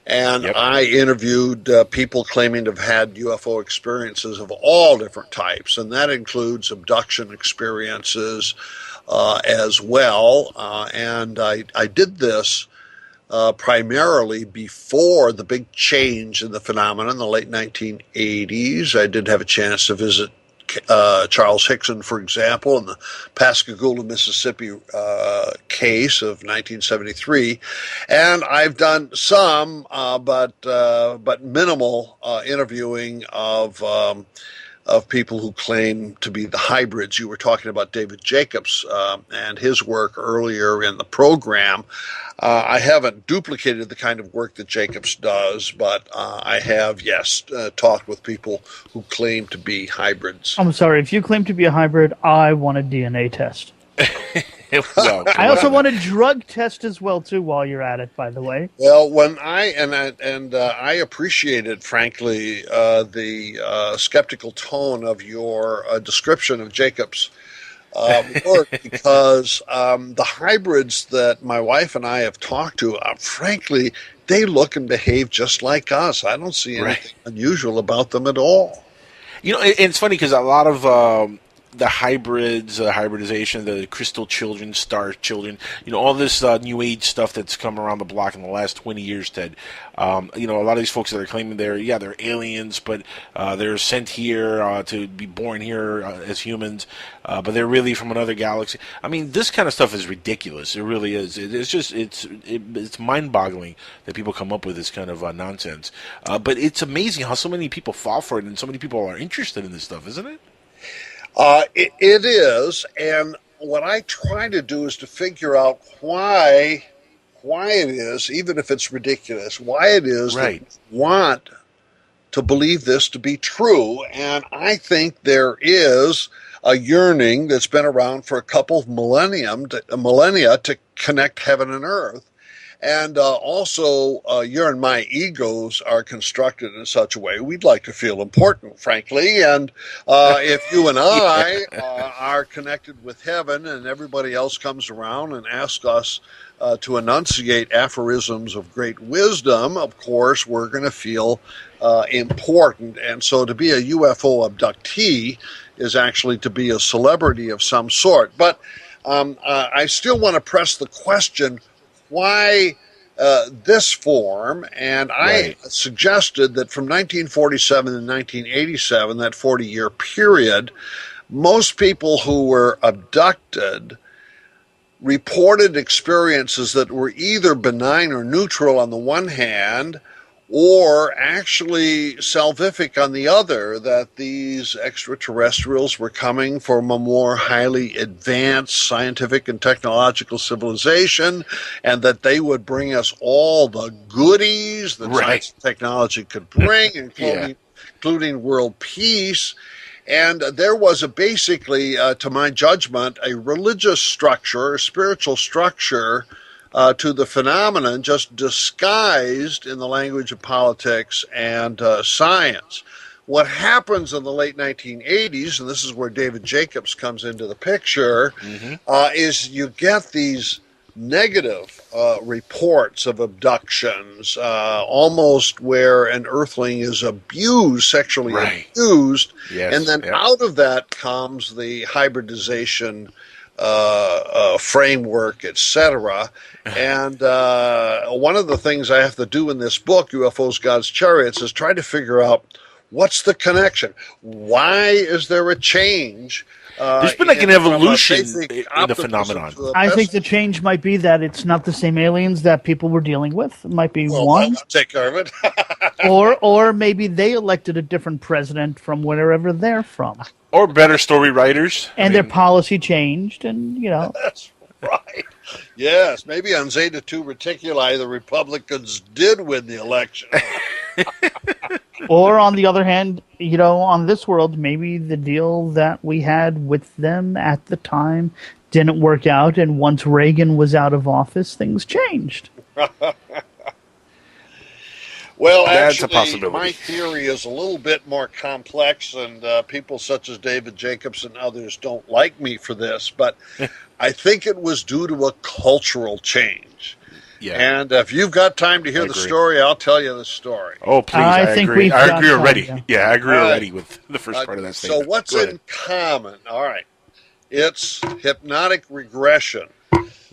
And Yep. I interviewed people claiming to have had UFO experiences of all different types, and that includes abduction experiences as well. And I did this primarily before the big change in the phenomenon in the late 1980s. I did have a chance to visit Charles Hickson, for example, in the Pascagoula, Mississippi case of 1973, and I've done some, but minimal interviewing of people who claim to be the hybrids. You were talking about David Jacobs and his work earlier in the program. I haven't duplicated the kind of work that Jacobs does, but I have, yes, talked with people who claim to be hybrids. I'm sorry, if you claim to be a hybrid, I want a DNA test. Well, I also want a drug test as well too. While you're at it, by the way. Well, when I appreciated, frankly, the skeptical tone of your description of Jacobs' work, because the hybrids that my wife and I have talked to, frankly, they look and behave just like us. I don't see anything unusual about them at all. You know, and it's funny because a lot of the hybrids, hybridization, the crystal children, star children, you know, all this new age stuff that's come around the block in the last 20 years, Ted. You know, a lot of these folks that are claiming they're aliens, but they're sent here to be born here as humans, but they're really from another galaxy. I mean, this kind of stuff is ridiculous. It really is. It's mind-boggling that people come up with this kind of nonsense. But it's amazing how so many people fall for it and so many people are interested in this stuff, isn't it? It is, and what I try to do is to figure out why it is, even if it's ridiculous, why it is that we want to believe this to be true. And I think there is a yearning that's been around for a couple of millennia to connect heaven and earth. And also, your and my egos are constructed in such a way we'd like to feel important, frankly. And if you and I are connected with heaven and everybody else comes around and asks us to enunciate aphorisms of great wisdom, of course, we're going to feel important. And so to be a UFO abductee is actually to be a celebrity of some sort. But I still want to press the question, why this form? And I suggested that from 1947 to 1987, that 40-year period, most people who were abducted reported experiences that were either benign or neutral on the one hand, or actually salvific on the other, that these extraterrestrials were coming from a more highly advanced scientific and technological civilization, and that they would bring us all the goodies that science and technology could bring, including world peace. And there was basically, to my judgment, a religious structure, a spiritual structure to the phenomenon, just disguised in the language of politics and science. What happens in the late 1980s, and this is where David Jacobs comes into the picture, is you get these negative reports of abductions, almost where an earthling is abused, sexually abused, and then out of that comes the hybridization framework, etc. And one of the things I have to do in this book, UFOs, Gods, Chariots, is try to figure out what's the connection. Why is there a change? There's been like an evolution in the phenomenon. I think the change might be that it's not the same aliens that people were dealing with. It might be one. I'll take care of it. or maybe they elected a different president from wherever they're from. Or better story writers. And their policy changed, and, you know. That's right. Yes, maybe on Zeta 2 Reticuli, the Republicans did win the election. Or, on the other hand, you know, on this world, maybe the deal that we had with them at the time didn't work out, and once Reagan was out of office, things changed. Well, that's a actually, possibility. My theory is a little bit more complex, and people such as David Jacobs and others don't like me for this, but I think it was due to a cultural change. Yeah, And if you've got time to hear I the agree. story, I'll tell you the story. Oh, please, I I think agree. we've I got agree time, already. yeah. Yeah, I agree All right. already with the first part of that So statement. what's Go ahead. in common? All right. It's hypnotic regression.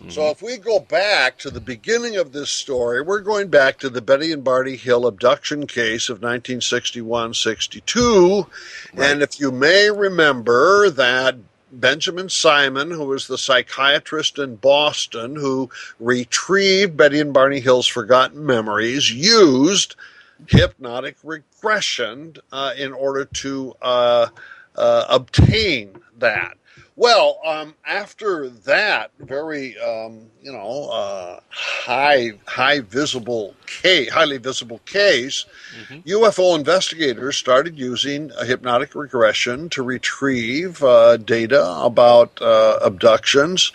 So if we go back to the beginning of this story, we're going back to the Betty and Barney Hill abduction case of 1961-62. Right. And if you may remember that Benjamin Simon, who was the psychiatrist in Boston who retrieved Betty and Barney Hill's forgotten memories, used hypnotic regression in order to obtain that. Well, after that very, highly visible case, UFO investigators started using hypnotic regression to retrieve data about abductions.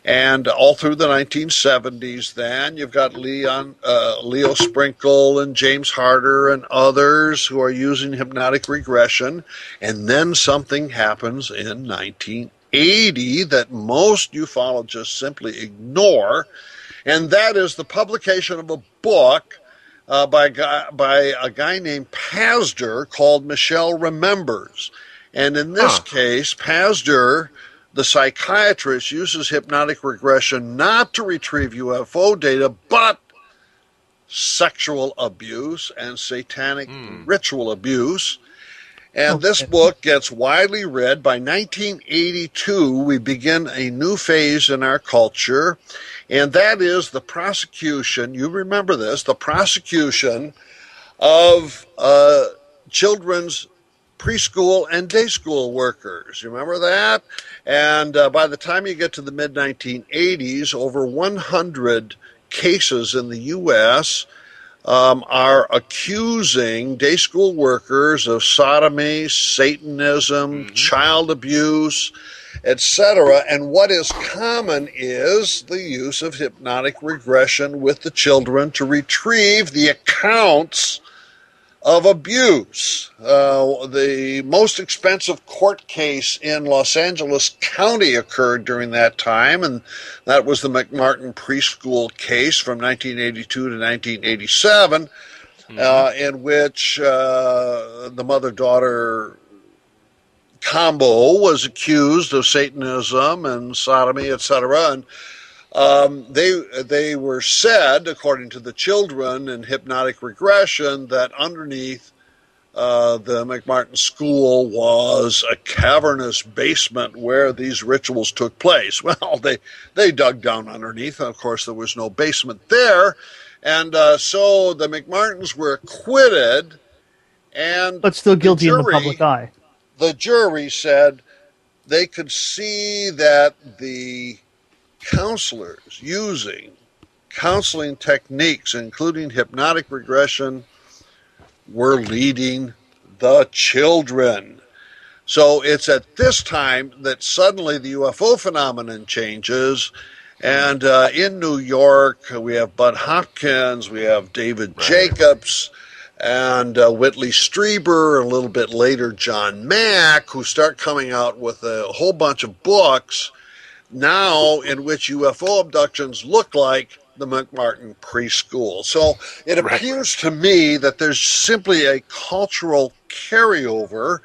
And all through the 1970s, then you've got Leo Sprinkle and James Harder and others who are using hypnotic regression. And then something happens in 1980 that most ufologists simply ignore, and that is the publication of a book by a guy named Pazder called Michelle Remembers. And in this case, Pazder, the psychiatrist, uses hypnotic regression not to retrieve UFO data, but sexual abuse and satanic ritual abuse. And this book gets widely read. By 1982, we begin a new phase in our culture, and that is the prosecution. You remember this, the prosecution of children's preschool and day school workers. You remember that? And by the time you get to the mid-1980s, over 100 cases in the U.S. Are accusing day school workers of sodomy, Satanism, child abuse, etc. And what is common is the use of hypnotic regression with the children to retrieve the accounts of abuse. The most expensive court case in Los Angeles County occurred during that time, and that was the McMartin preschool case from 1982 to 1987, in which the mother-daughter combo was accused of Satanism and sodomy, etc., and they were said, according to the children in hypnotic regression, that underneath the McMartin school was a cavernous basement where these rituals took place. Well, they dug down underneath, and of course there was no basement there, and so the McMartins were acquitted, and But still guilty in the public eye. The jury said they could see that the counselors using counseling techniques, including hypnotic regression, were leading the children. So it's at this time that suddenly the UFO phenomenon changes. And in New York, we have Bud Hopkins, we have David Jacobs, and Whitley Strieber, a little bit later John Mack, who start coming out with a whole bunch of books now in which UFO abductions look like the McMartin preschool. So it appears to me that there's simply a cultural carryover,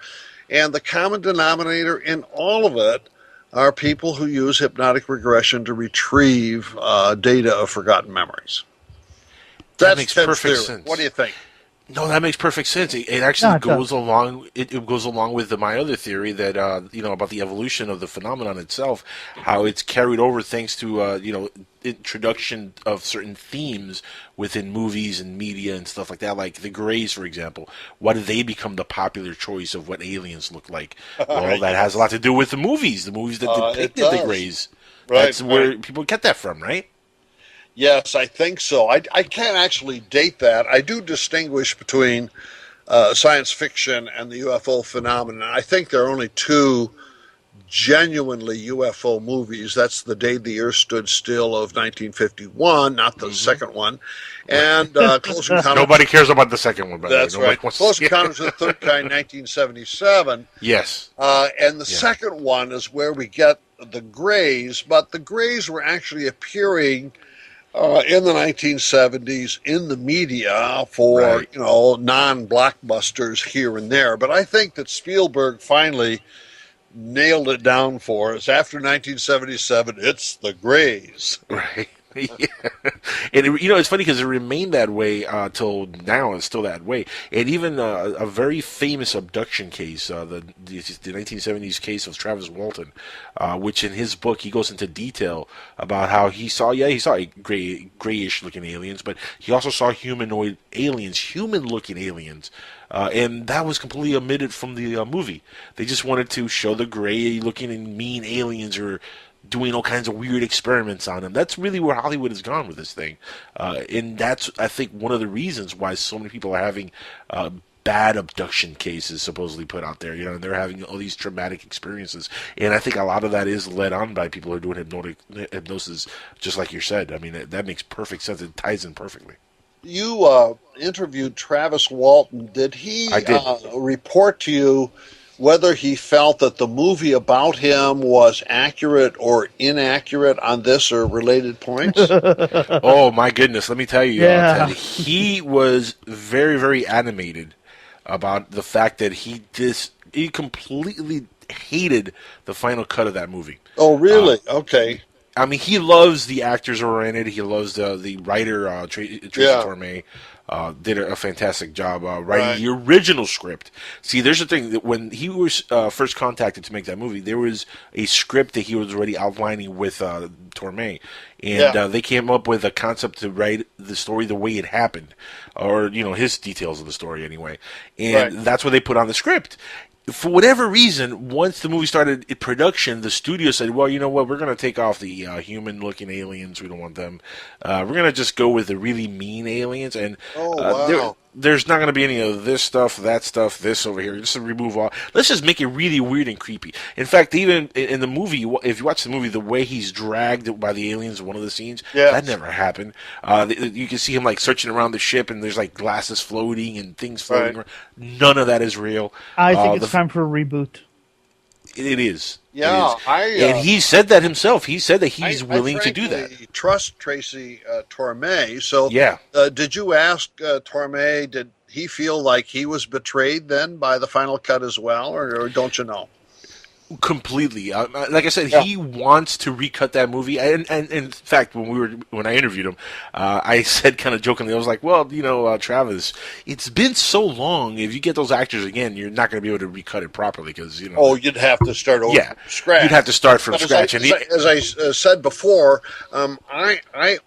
and the common denominator in all of it are people who use hypnotic regression to retrieve data of forgotten memories. That makes perfect sense. What do you think? No, that makes perfect sense. It actually goes along. It goes along with my other theory that about the evolution of the phenomenon itself, how it's carried over thanks to introduction of certain themes within movies and media and stuff like that. Like the Greys, for example. Why did they become the popular choice of what aliens look like? Well, that has a lot to do with the movies that depicted the Greys. Right, That's where people get that from, right? Yes, I think so. I can't actually date that. I do distinguish between science fiction and the UFO phenomenon. I think there are only two genuinely UFO movies. That's The Day the Earth Stood Still of 1951, not the second one, and Close Encounters. Nobody cares about the second one, by the way. That's right. Close Encounters of the Third Kind, 1977. Yes. And the second one is where we get the Greys, but the Greys were actually appearing in the 1970s in the media for, Right. non-blockbusters here and there. But I think that Spielberg finally nailed it down for us. After 1977, it's the Greys. Right. Yeah. And it's funny because it remained that way till now. It's still that way. And even a very famous abduction case, the 1970s case of Travis Walton, which in his book he goes into detail about how he saw a grayish looking aliens, but he also saw humanoid aliens, human looking aliens. And that was completely omitted from the movie. They just wanted to show the gray-looking and mean aliens or doing all kinds of weird experiments on them. That's really where Hollywood has gone with this thing. And that's, I think, one of the reasons why so many people are having bad abduction cases supposedly put out there. And they're having all these traumatic experiences. And I think a lot of that is led on by people who are doing hypnosis, just like you said. I mean, that makes perfect sense. It ties in perfectly. You interviewed Travis Walton. Did he I did. report to you whether he felt that the movie about him was accurate or inaccurate on this or related points? Oh, my goodness. Let me tell you, Yeah. Ted, he was very, very animated about the fact that he completely hated the final cut of that movie. Oh, really? Okay. I mean, he loves the actors who are in it. He loves the writer, Tracy Yeah. Torme. Did a fantastic job writing Right. the original script. See, there's the thing that when he was first contacted to make that movie, there was a script that he was already outlining with Torme, and Yeah. they came up with a concept to write the story the way it happened, or his details of the story anyway, and Right. that's what they put on the script. For whatever reason, once the movie started in production, the studio said, well, you know what, we're going to take off the human-looking aliens. We don't want them. We're going to just go with the really mean aliens. And Oh, there, wow. there's not going to be any of this stuff, that stuff, this over here. Just to remove all. Let's just make it really weird and creepy. In fact, even in the movie, if you watch the movie, the way he's dragged by the aliens in one of the scenes, Yes. that never happened. You can see him like searching around the ship, and there's like glasses floating and things floating Right. around. None of that is real. I think The it's time for a reboot. It is. Yeah, It is. And he said that himself. He said that he's willing to do that. frankly trust Tracy Torme. So, Yeah. did you ask Torme, did he feel like he was betrayed then by the final cut as well, or don't you know? Completely. Like I said, Yeah. he wants to recut that movie. And in fact, when I interviewed him, I said kind of jokingly, I was like, well, Travis, it's been so long. If you get those actors again, you're not going to be able to recut it properly because Oh, you'd have to start over yeah, from scratch. you'd have to start from But scratch. as I said before, I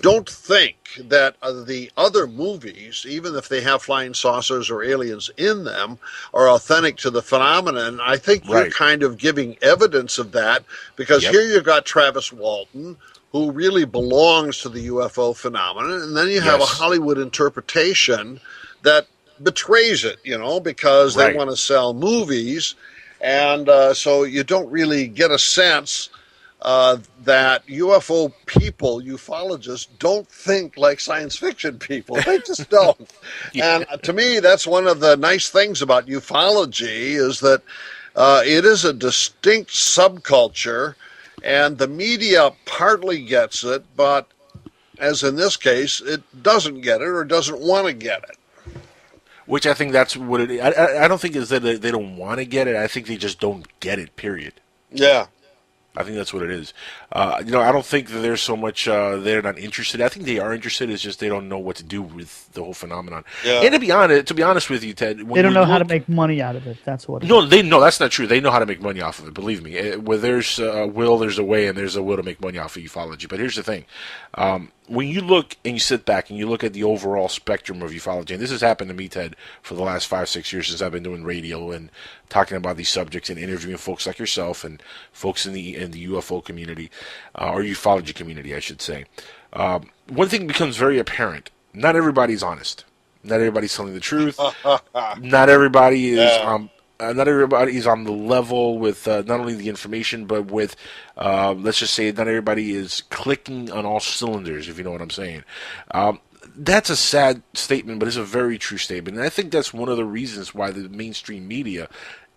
don't think that the other movies, even if they have flying saucers or aliens in them, are authentic to the phenomenon. I think you're Right. kind of giving evidence of that because Yep. here you've got Travis Walton, who really belongs to the UFO phenomenon, and then you have a Yes. Hollywood interpretation that betrays it, because they Right. want to sell movies. And so you don't really get a sense that UFO people, ufologists, don't think like science fiction people. They just don't. Yeah. And to me, that's one of the nice things about ufology is that it is a distinct subculture, and the media partly gets it, but as in this case, it doesn't get it or doesn't want to get it. Which I think that's what it is. I don't think it's that they don't want to get it. I think they just don't get it, period. Yeah. I think that's what it is. I don't think that there's so much they're not interested. I think they are interested. It's just they don't know what to do with the whole phenomenon. Yeah. And to be honest with you, Ted, when They don't we know how to look- make money out of it. That's what. No, that's not true. They know how to make money off of it. Believe me. Where there's a will, there's a way, and there's a will to make money off of ufology. But here's the thing: when you look and you sit back and you look at the overall spectrum of ufology, and this has happened to me, Ted, for the last 5-6 years since I've been doing radio and talking about these subjects and interviewing folks like yourself and folks in the UFO community or ufology community, I should say. One thing becomes very apparent: not everybody's honest. Not everybody's telling the truth. Not everybody is. Yeah. Not everybody is on the level with not only the information, but with, let's just say, not everybody is clicking on all cylinders, if you know what I'm saying. That's a sad statement, but it's a very true statement. And I think that's one of the reasons why the mainstream media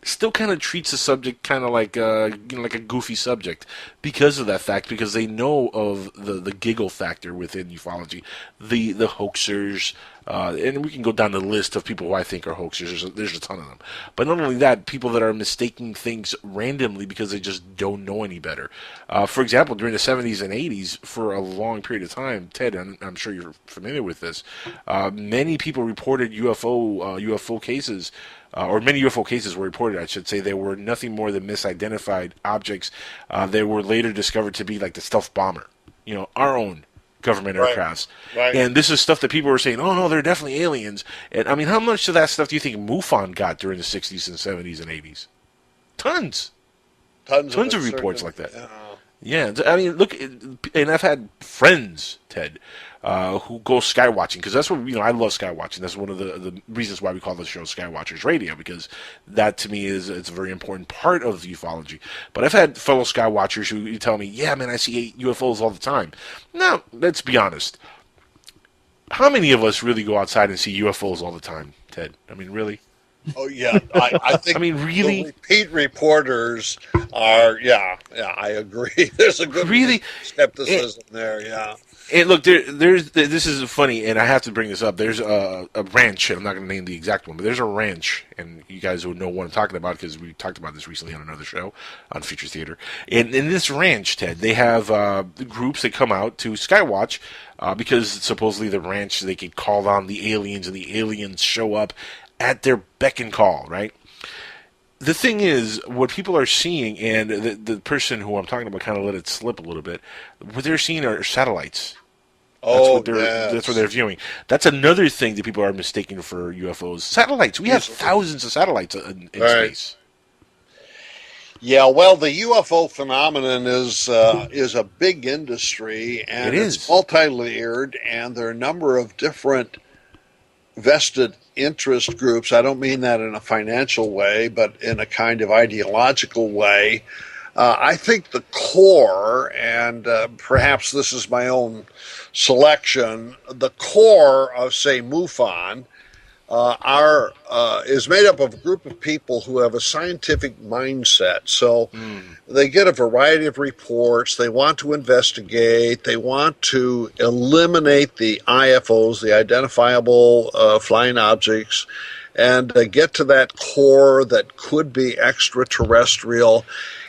still kind of treats the subject kind of like like a goofy subject because of that fact, because they know of the giggle factor within ufology, the hoaxers, and we can go down the list of people who I think are hoaxers. There's a ton of them, but not only that, people that are mistaking things randomly because they just don't know any better. For example, during the 70s and 80s, for a long period of time, Ted, and I'm sure you're familiar with this, many people reported UFO cases, or many UFO cases were reported, I should say. They were nothing more than misidentified objects. They were later discovered to be like the stealth bomber, our own government Right. aircrafts. Right. And this is stuff that people were saying, oh no, they're definitely aliens. And I mean, how much of that stuff do you think MUFON got during the 60s and 70s and 80s? Tons. Tons Of it, reports like that. Yeah. Yeah, I mean, look, and I've had friends, Ted, who go skywatching, because that's what, I love skywatching. That's one of the reasons why we call the show Skywatchers Radio, because that to me it's a very important part of ufology. But I've had fellow skywatchers who tell me, yeah, man, I see UFOs all the time. Now, let's be honest. How many of us really go outside and see UFOs all the time, Ted? I mean, really? Oh yeah, I think. I mean, really? The repeat reporters are. Yeah, I agree. There's a good Really? skepticism there. Yeah. And look, this is funny, and I have to bring this up. There's a ranch, and I'm not going to name the exact one, but there's a ranch, and you guys would know what I'm talking about because we talked about this recently on another show on Future Theater. And in this ranch, Ted, they have groups that come out to skywatch because supposedly the ranch, they can call on the aliens, and the aliens show up at their beck and call, right? The thing is, what people are seeing, and the person who I'm talking about kind of let it slip a little bit, what they're seeing are satellites. That's what they're viewing. That's another thing that people are mistaking for UFOs. Satellites. We have thousands of satellites in space. Yeah, well, the UFO phenomenon is a big industry, and it's multi-layered, and there are a number of different vested interest groups. I don't mean that in a financial way, but in a kind of ideological way. I think the core, and perhaps this is my own selection, the core of, say, MUFON is made up of a group of people who have a scientific mindset. So they get a variety of reports. They want to investigate. They want to eliminate the IFOs, the identifiable flying objects, and get to that core that could be extraterrestrial.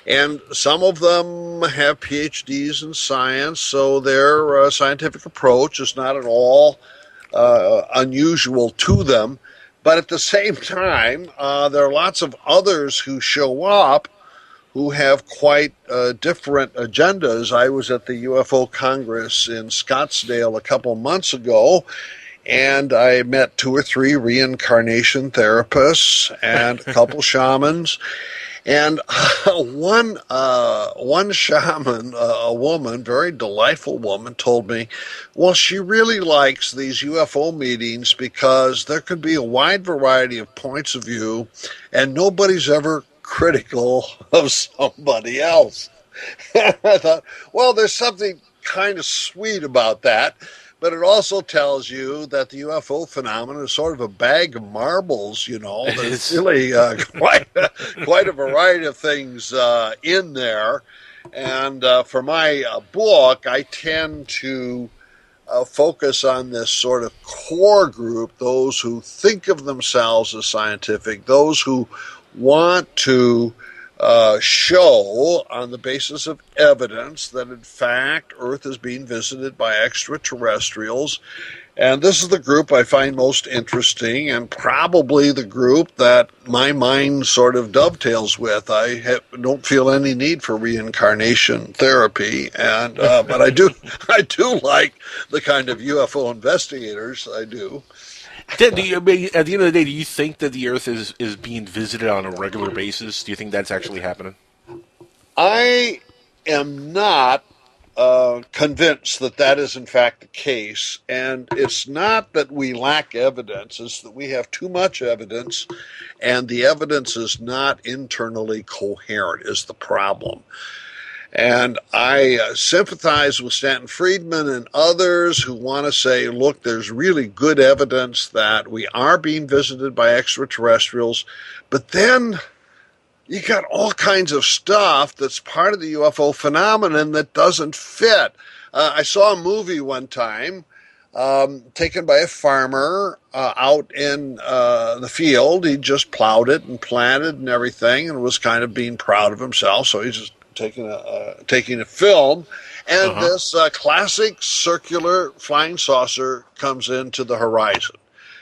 And some of them have PhDs in science, so their scientific approach is not at all unusual to them. But at the same time, there are lots of others who show up who have quite different agendas. I was at the UFO Congress in Scottsdale a couple months ago, and I met 2 or 3 reincarnation therapists and a couple shamans. And one shaman, a woman, very delightful woman, told me, well, she really likes these UFO meetings because there could be a wide variety of points of view, and nobody's ever critical of somebody else. I thought, well, there's something kind of sweet about that. But it also tells you that the UFO phenomenon is sort of a bag of marbles, There's really quite a variety of things in there. And for my book, I tend to focus on this sort of core group, those who think of themselves as scientific, those who want to show on the basis of evidence that in fact Earth is being visited by extraterrestrials. And this is the group I find most interesting, and probably the group that my mind sort of dovetails with. I don't feel any need for reincarnation therapy, and but I do like the kind of UFO investigators. I do. At the end of the day, do you think that the Earth is being visited on a regular basis? Do you think that's actually happening? I am not convinced that is in fact the case. And it's not that we lack evidence, it's that we have too much evidence, and the evidence is not internally coherent is the problem. And I sympathize with Stanton Friedman and others who want to say, look, there's really good evidence that we are being visited by extraterrestrials. But then you got all kinds of stuff that's part of the UFO phenomenon that doesn't fit. I saw a movie one time taken by a farmer out in the field. He just plowed it and planted and everything, and was kind of being proud of himself. So he's just taking a film, and Uh-huh. this classic circular flying saucer comes into the horizon.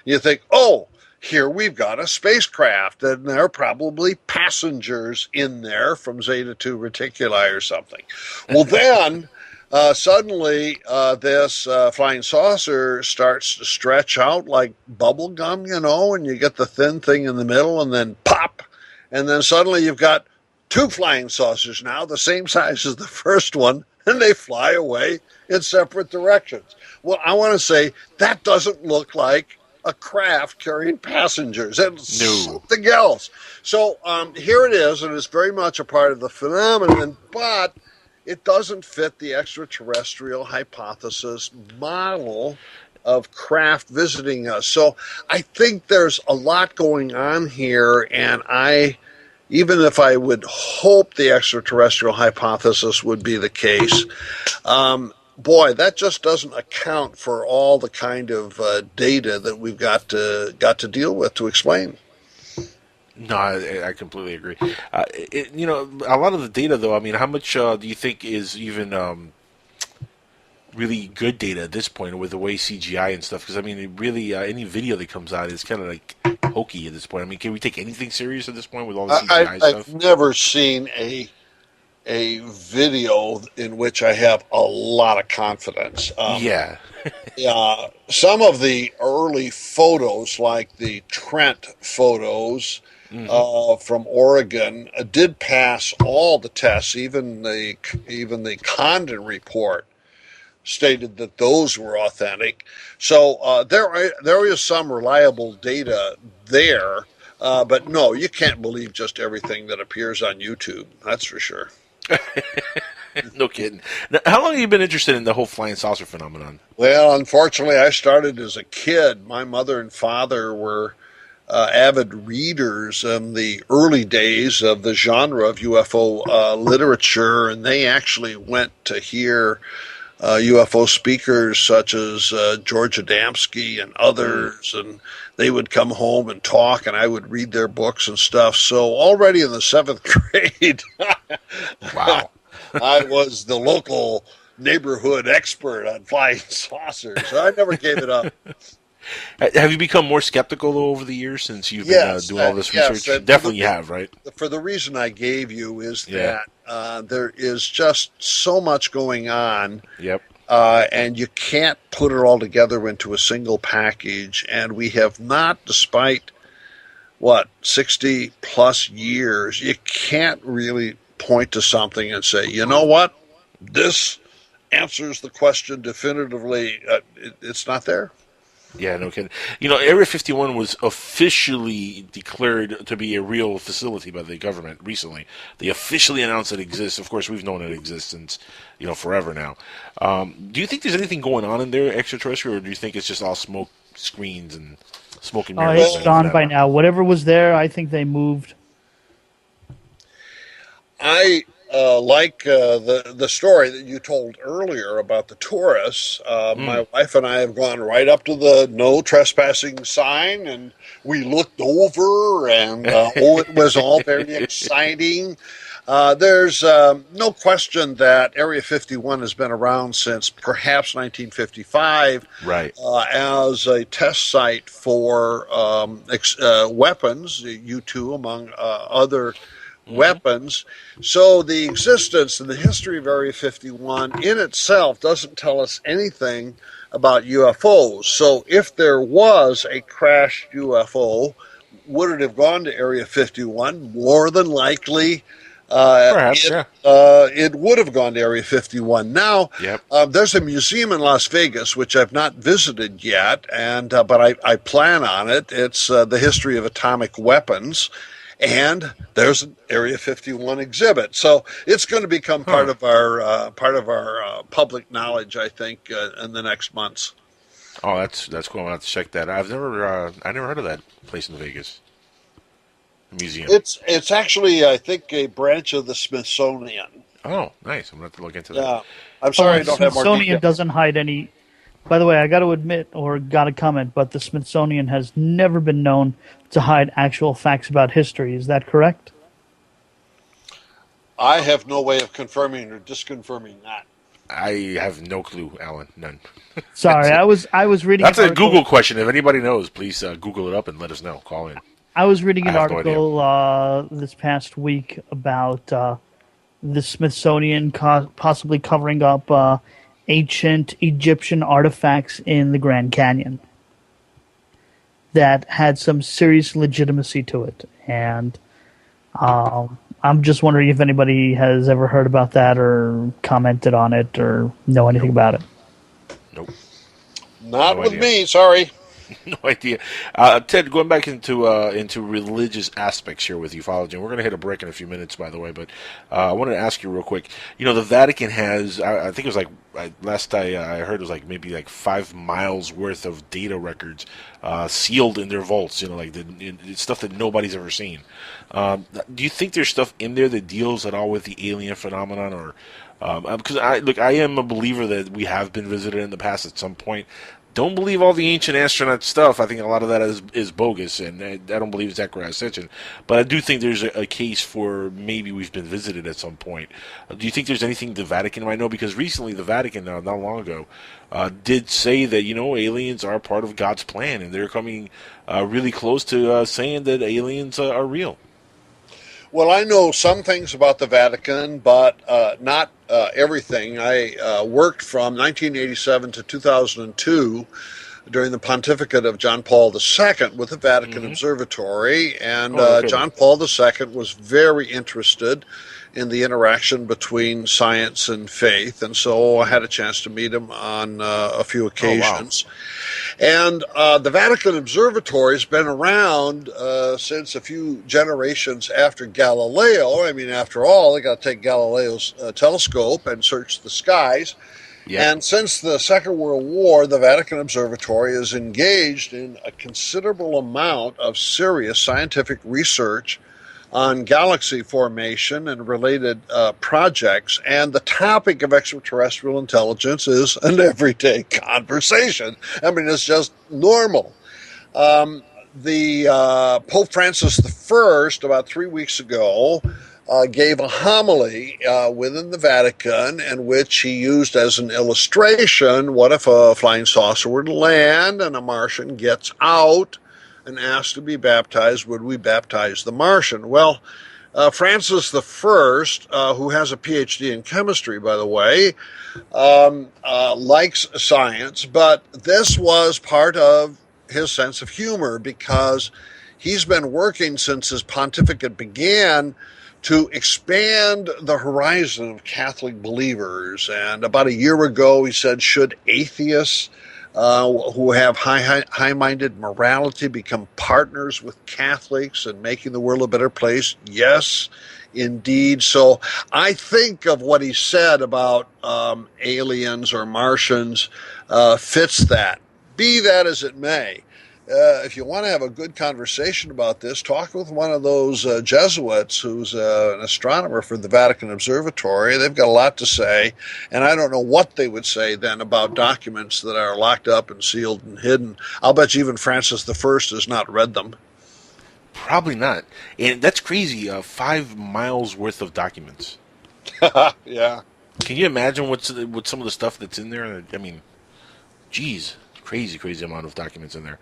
You think, oh, here we've got a spacecraft, and there are probably passengers in there from Zeta 2 Reticuli or something. Well, then suddenly this flying saucer starts to stretch out like bubble gum, and you get the thin thing in the middle, and then pop, and then suddenly you've got two flying saucers now, the same size as the first one, and they fly away in separate directions. Well, I want to say that doesn't look like a craft carrying passengers. It's No. something else. So here it is, and it's very much a part of the phenomenon, but it doesn't fit the extraterrestrial hypothesis model of craft visiting us. So I think there's a lot going on here, and even if I would hope the extraterrestrial hypothesis would be the case, boy, that just doesn't account for all the kind of data that we've got to deal with to explain. No, I completely agree. A lot of the data, though. I mean, how much do you think is even really good data at this point with the way CGI and stuff? Because I mean, really, any video that comes out is kind of like hokey at this point. I mean, can we take anything serious at this point with all the CGI stuff? I've never seen a video in which I have a lot of confidence. Yeah. Some of the early photos, like the Trent photos from Oregon, did pass all the tests. Even the Condon report stated that those were authentic. So there is some reliable data there. But no, you can't believe just everything that appears on YouTube. That's for sure. No kidding. Now, how long have you been interested in the whole flying saucer phenomenon? Well, unfortunately, I started as a kid. My mother and father were avid readers in the early days of the genre of UFO literature, and they actually went to hear UFO speakers such as George Adamski and others, and they would come home and talk, and I would read their books and stuff. So already in the seventh grade, Wow. I was the local neighborhood expert on flying saucers. I never gave it up. Have you become more skeptical though over the years since you've been doing all this research? Yes, Definitely you have, right? For the reason I gave you is Yeah. that there is just so much going on, Yep. and you can't put it all together into a single package. And we have not, despite 60 plus years, you can't really point to something and say, you know what, this answers the question definitively. It's not there. Yeah, no kidding. Area 51 was officially declared to be a real facility by the government recently. They officially announced it exists. Of course, we've known it exists since, forever now. Do you think there's anything going on in there extraterrestrial, or do you think it's just all smoke screens and smoke and Oh, mirrors? it's gone by now. Whatever was there, I think they moved. I like the story that you told earlier about the tourists. My wife and I have gone right up to the no trespassing sign, and we looked over, and it was all very exciting. There's no question that Area 51 has been around since perhaps 1955, Right. as a test site for weapons, U-2 among other weapons. So the existence and the history of Area 51 in itself doesn't tell us anything about UFOs. So if there was a crashed UFO, would it have gone to Area 51? More than likely, Perhaps, yeah. it would have gone to Area 51. Now, Yep. there's a museum in Las Vegas, which I've not visited yet, and but I plan on it. It's the history of atomic weapons. And there's an Area 51 exhibit, so it's going to become part of our public knowledge, I think, in the next months. Oh, that's cool. I'll have to check that. I never heard of that place in Vegas. museum? It's actually, I think, a branch of the Smithsonian. Oh, nice. I'm going to have to look into that. Yeah. I'm Well, sorry I the don't have more Smithsonian detail. doesn't hide any. By the way, I got to admit, or got to comment, but the Smithsonian has never been known to hide actual facts about history. Is that correct? I have no way of confirming or disconfirming that. I have no clue, Alan. None. Sorry, I was reading That's an a article. Google question. If anybody knows, please Google it up and let us know. Call in. I was reading I an have no idea. article this past week about the Smithsonian possibly covering up ancient Egyptian artifacts in the Grand Canyon that had some serious legitimacy to it. And I'm just wondering if anybody has ever heard about that or commented on it or know anything about it. Nope. Not No with idea. me, sorry. No idea. Ted, going back into religious aspects here with ufology, and we're going to hit a break in a few minutes, by the way, but I wanted to ask you real quick. You know, the Vatican has, I think it was like, last I heard it was like maybe like 5 miles worth of data records sealed in their vaults, you know, like it's stuff that nobody's ever seen. Do you think there's stuff in there that deals at all with the alien phenomenon, or because I am a believer that we have been visited in the past at some point. Don't believe all the ancient astronaut stuff. I think a lot of that is bogus, and I don't believe it's accurate ascension. But I do think there's a case for maybe we've been visited at some point. Do you think there's anything the Vatican might know? Because recently the Vatican, not long ago, did say that, you know, aliens are part of God's plan, and they're coming really close to saying that aliens are real. Well, I know some things about the Vatican, but not everything. I worked from 1987 to 2002 during the pontificate of John Paul II with the Vatican Mm-hmm. Observatory, and Oh, okay. John Paul II was very interested in the interaction between science and faith, and so I had a chance to meet him on a few occasions. And the Vatican Observatory has been around since a few generations after Galileo. I mean, after all, they got to take Galileo's telescope and search the skies. Yeah. And since the Second World War, the Vatican Observatory is engaged in a considerable amount of serious scientific research on galaxy formation and related projects. And the topic of extraterrestrial intelligence is an everyday conversation. I mean, it's just normal. The Pope Francis I, about 3 weeks ago, gave a homily within the Vatican in which he used as an illustration, what if a flying saucer were to land and a Martian gets out and asked to be baptized, would we baptize the Martian? Well, Francis I, who has a PhD in chemistry, by the way, likes science, but this was part of his sense of humor because he's been working since his pontificate began to expand the horizon of Catholic believers. And about a year ago, he said, should atheists who have high-minded morality become partners with Catholics in making the world a better place? Yes, indeed. So I think of what he said about aliens or Martians fits that. Be that as it may, if you want to have a good conversation about this, talk with one of those Jesuits who's an astronomer for the Vatican Observatory. They've got a lot to say, and I don't know what they would say then about documents that are locked up and sealed and hidden. I'll bet you even Francis I has not read them. Probably not. And that's crazy. 5 miles worth of documents. Yeah. Can you imagine what some of the stuff that's in there? I mean, geez. Crazy amount of documents in there.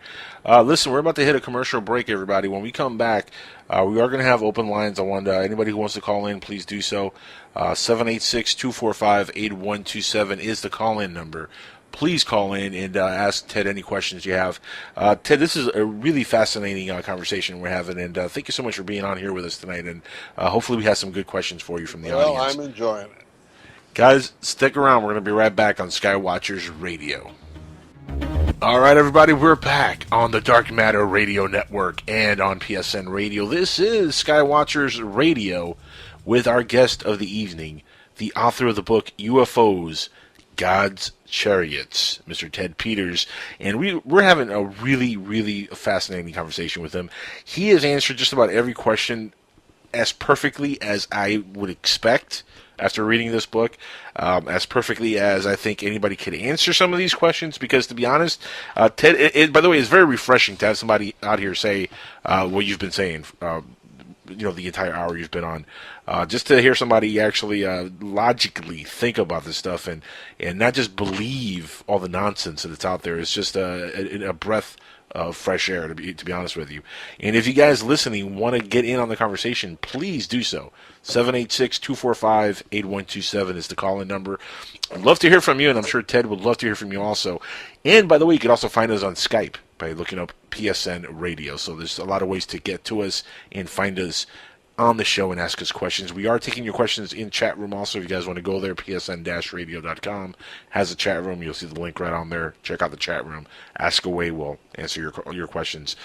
Listen, we're about to hit a commercial break, everybody. When we come back, we are going to have open lines. I want anybody who wants to call in, please do so. 786-245-8127 is the call-in number. Please call in and ask Ted any questions you have. Ted, this is a really fascinating conversation we're having, and thank you so much for being on here with us tonight. And hopefully we have some good questions for you from the audience. Well, I'm enjoying it. Guys, stick around. We're going to be right back on Skywatchers Radio. All right, everybody, we're back on the Dark Matter Radio Network and on PSN Radio. This is Skywatchers Radio with our guest of the evening, the author of the book UFOs, God's Chariots, Mr. Ted Peters, and we're having a really, really fascinating conversation with him. He has answered just about every question as perfectly as I would expect after reading this book, as perfectly as I think anybody could answer some of these questions. Because to be honest, Ted, by the way, it's very refreshing to have somebody out here say what you've been saying. The entire hour you've been on, just to hear somebody actually logically think about this stuff and not just believe all the nonsense that's out there is just a breath of fresh air, to be honest with you. And if you guys listening want to get in on the conversation, please do so. 786-245-8127 is the call-in number. I'd love to hear from you, and I'm sure Ted would love to hear from you also. And by the way, you can also find us on Skype by looking up PSN Radio. So there's a lot of ways to get to us and find us on the show and ask us questions. We are taking your questions in chat room also. If you guys want to go there, psn-radio.com has a chat room. You'll see the link right on there. Check out the chat room. Ask away. We'll answer your questions.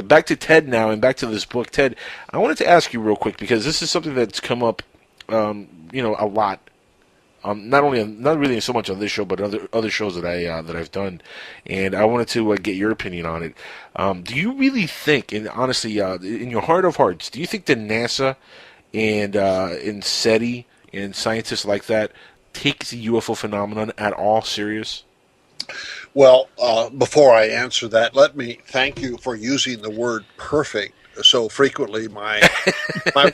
Back to Ted now, and back to this book. Ted, I wanted to ask you real quick, because this is something that's come up a lot. Not really so much on this show, but other shows that I've done, and I wanted to get your opinion on it. Do you really think, and honestly, in your heart of hearts, do you think that NASA and SETI and scientists like that take the UFO phenomenon at all serious? Well, before I answer that, let me thank you for using the word perfect so frequently. My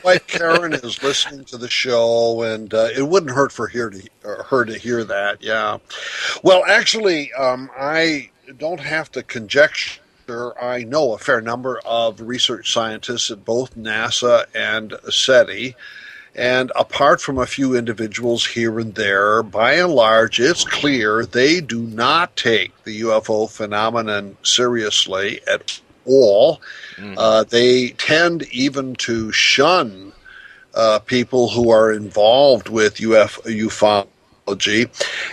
wife Karen is listening to the show, and it wouldn't hurt for her to hear that. Yeah. Well, actually, I don't have to conjecture. I know a fair number of research scientists at both NASA and SETI. And apart from a few individuals here and there, by and large, it's clear they do not take the UFO phenomenon seriously at all. They tend even to shun people who are involved with ufology.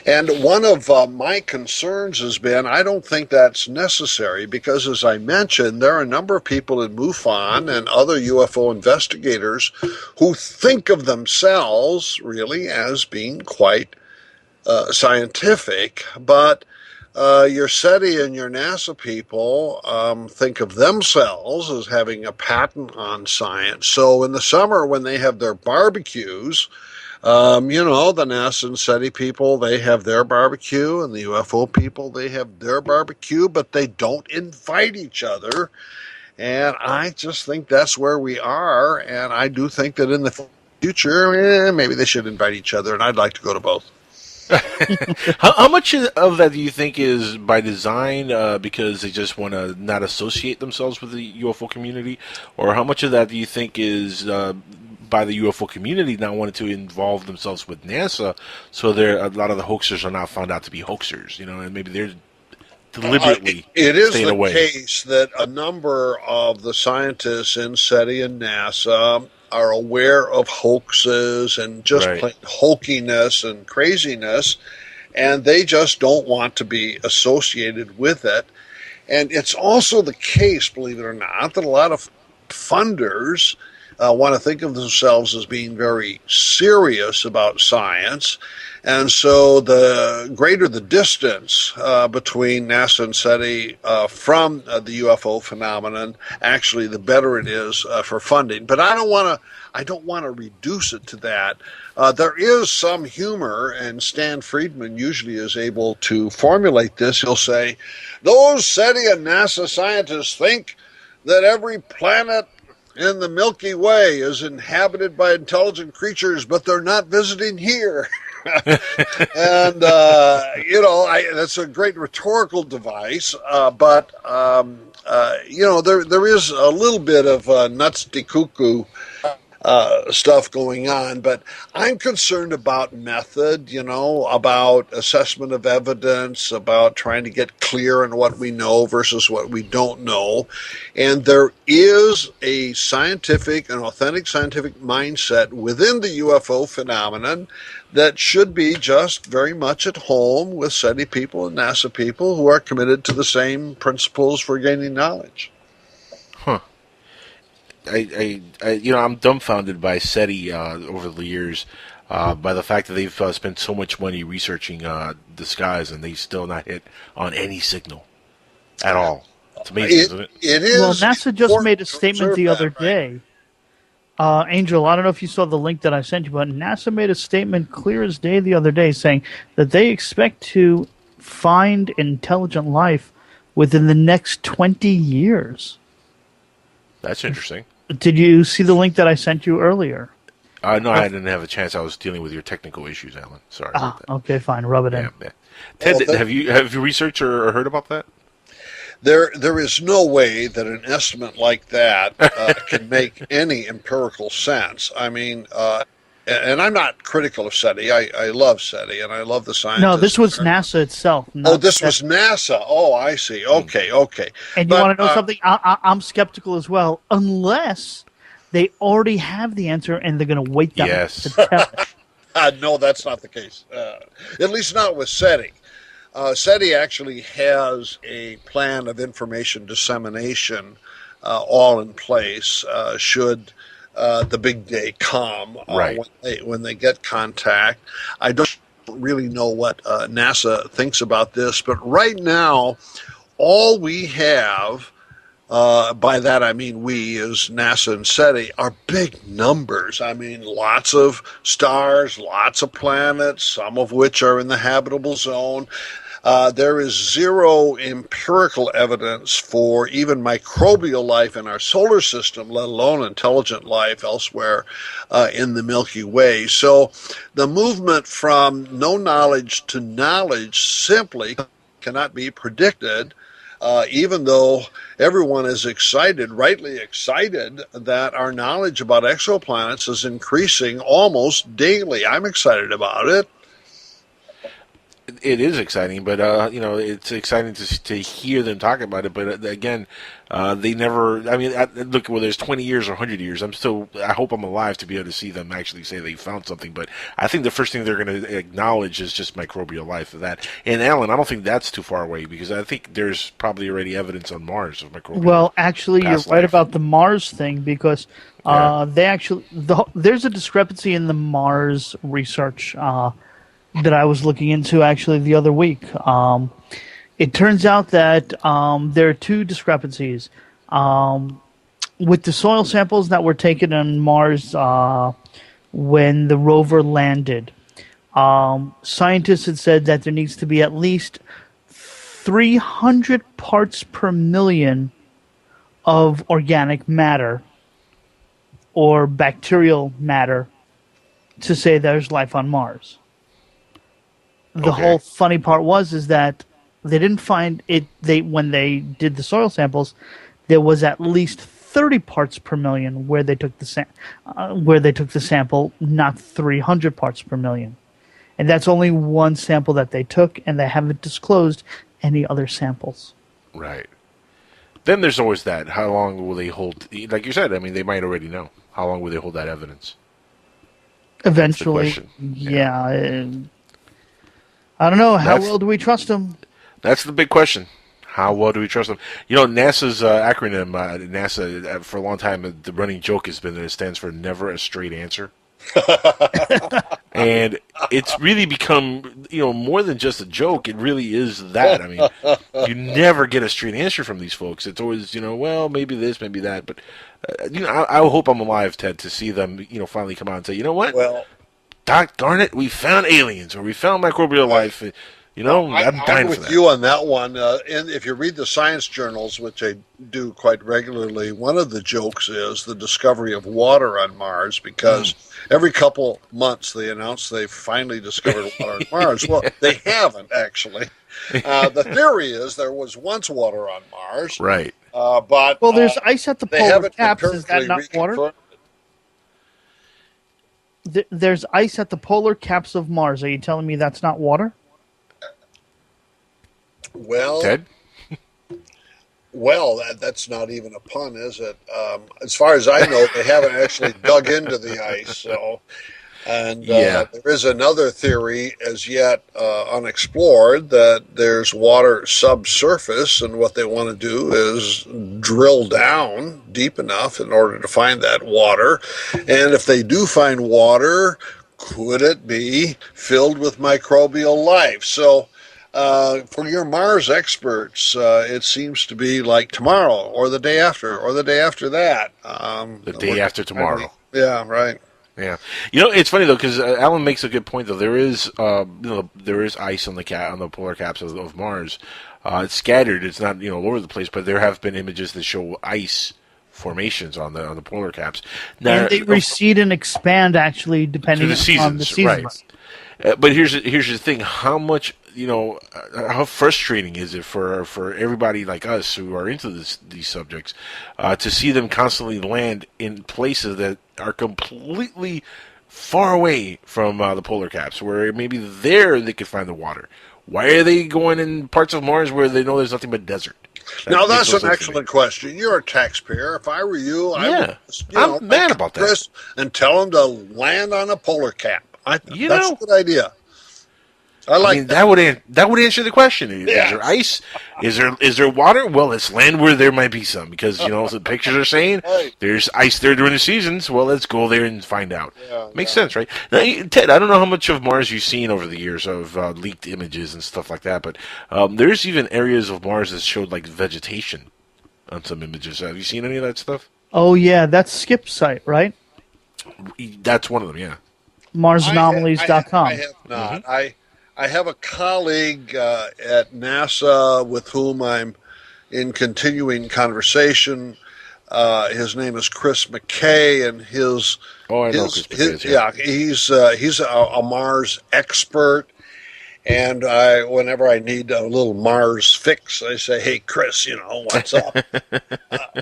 And one of my concerns has been, I don't think that's necessary, because, as I mentioned, there are a number of people in MUFON and other UFO investigators who think of themselves really as being quite scientific, but your SETI and your NASA people think of themselves as having a patent on science. So in the summer, when they have their barbecues, the NASA and SETI people, they have their barbecue, and the UFO people, they have their barbecue, but they don't invite each other. And I just think that's where we are, and I do think that in the future, maybe they should invite each other, and I'd like to go to both. How much of that do you think is by design, because they just want to not associate themselves with the UFO community, or how much of that do you think is by the UFO community not wanting to involve themselves with NASA, so a lot of the hoaxers are not found out to be hoaxers, and maybe they're deliberately it is staying the away. case that a number of the scientists in SETI and NASA are aware of hoaxes and just plain hokiness and craziness, and they just don't want to be associated with it. And it's also the case, believe it or not, that a lot of funders want to think of themselves as being very serious about science. And so the greater the distance between NASA and SETI from the UFO phenomenon, actually, the better it is for funding. But I don't want to reduce it to that. There is some humor, and Stan Friedman usually is able to formulate this. He'll say, those SETI and NASA scientists think that every planet in the Milky Way is inhabited by intelligent creatures, but they're not visiting here. And, that's a great rhetorical device, but there is a little bit of nuts de cuckoo stuff going on, but I'm concerned about method, about assessment of evidence, about trying to get clear on what we know versus what we don't know. And there is a scientific, an authentic scientific mindset within the UFO phenomenon that should be just very much at home with SETI people and NASA people who are committed to the same principles for gaining knowledge. Huh. I'm dumbfounded by SETI over the years. by the fact that they've spent so much money researching the skies and they still not hit on any signal at all. It's amazing, isn't it? It is. Well, NASA just made a important to statement observe the other that, right? day. Angel, I don't know if you saw the link that I sent you, but NASA made a statement clear as day the other day saying that they expect to find intelligent life within the next 20 years. That's interesting. Did you see the link that I sent you earlier? No, I didn't have a chance. I was dealing with your technical issues, Alan. Sorry about that. Okay, fine. Rub it in. Yeah. Ted, Well, have you researched or heard about that? There is no way that an estimate like that can make any empirical sense. I mean, and I'm not critical of SETI. I love SETI, and I love the scientists. No, this was NASA itself. Oh, this was NASA. Oh, I see. Okay. And you want to know something? I'm skeptical as well, unless they already have the answer and they're going to wait that Yes. to tell it. No, that's not the case. At least not with SETI. SETI actually has a plan of information dissemination all in place should the big day come Right. when they get contact. I don't really know what NASA thinks about this, but right now, all we have, by that I mean we, is NASA and SETI, are big numbers. I mean, lots of stars, lots of planets, some of which are in the habitable zone. There is zero empirical evidence for even microbial life in our solar system, let alone intelligent life elsewhere in the Milky Way. So the movement from no knowledge to knowledge simply cannot be predicted, even though everyone is excited, rightly excited, that our knowledge about exoplanets is increasing almost daily. I'm excited about it. It is exciting, but it's exciting to hear them talk about it. But again, they never. I mean, look, whether it's 20 years or 100 years, I hope I'm alive to be able to see them actually say they found something. But I think the first thing they're going to acknowledge is just microbial life of that. And Alan, I don't think that's too far away because I think there's probably already evidence on Mars of microbial. Well, actually, you're past right life. about the Mars thing because there's a discrepancy in the Mars research that I was looking into actually the other week. It turns out that there are two discrepancies. With the soil samples that were taken on Mars when the rover landed, scientists had said that there needs to be at least 300 parts per million of organic matter or bacterial matter to say there's life on Mars. The Okay. whole funny part is that they didn't find it. When they did the soil samples, there was at least 30 parts per million where they took the sample, not 300 parts per million, and that's only one sample that they took, and they haven't disclosed any other samples. Right. Then there's always that. How long will they hold? Like you said, I mean, they might already know. How long will they hold that evidence? Eventually, question. yeah. I don't know. How That's- well do we trust them? That's the big question. How well do we trust them? You know, NASA's acronym, NASA, for a long time, the running joke has been that it stands for Never a Straight Answer. And it's really become, more than just a joke. It really is that. I mean, you never get a straight answer from these folks. It's always, well, maybe this, maybe that. But, I hope I'm alive, Ted, to see them, finally come out and say, you know what? Well, Darn it, we found aliens or we found microbial life. I'm dying I'm for with that. you on that one. And if you read the science journals, which I do quite regularly, one of the jokes is the discovery of water on Mars, because every couple months they announce they've finally discovered water on Mars. Well, they haven't, actually. The theory is there was once water on Mars. Right. But There's ice at the they polar haven't caps. Is that empirically not water? reconfirmed. There's ice at the polar caps of Mars. Are you telling me that's not water? Well, Ted? Well, that's not even a pun, is it? As far as I know, they haven't actually dug into the ice. So, and Yeah. there is another theory as yet unexplored that there's water subsurface, and what they want to do is drill down deep enough in order to find that water. And if they do find water, could it be filled with microbial life? So, for your Mars experts, it seems to be like tomorrow, or the day after, or the day after that. The day after tomorrow. Yeah, right. Yeah, it's funny though because Alan makes a good point though. There is, there is ice on the polar caps of Mars. It's scattered. It's not all over the place, but there have been images that show ice formations on the polar caps. Now, and they recede and expand actually depending on the seasons. Right. But here's the thing: how much how frustrating is it for everybody like us who are into these subjects to see them constantly land in places that are completely far away from the polar caps, where maybe there they could find the water. Why are they going in parts of Mars where they know there's nothing but desert? Now that's an excellent question. You're a taxpayer. If I were you, I would, I'm mad about that. And tell them to land on a polar cap. That's a good idea. I mean, that would answer the question. Is there ice? Is there water? Well, let's land where there might be some, because the pictures are saying there's ice there during the seasons. Well, let's go there and find out. Makes sense, right? Now, Ted, I don't know how much of Mars you've seen over the years of leaked images and stuff like that, but there's even areas of Mars that showed like vegetation on some images. Have you seen any of that stuff? Oh yeah, that's Skip's site, right? That's one of them. Yeah. MarsAnomalies.com. I have not. I have a colleague at NASA with whom I'm in continuing conversation. His name is Chris McKay, and he's a Mars expert. And whenever I need a little Mars fix, I say, "Hey, Chris, what's up?"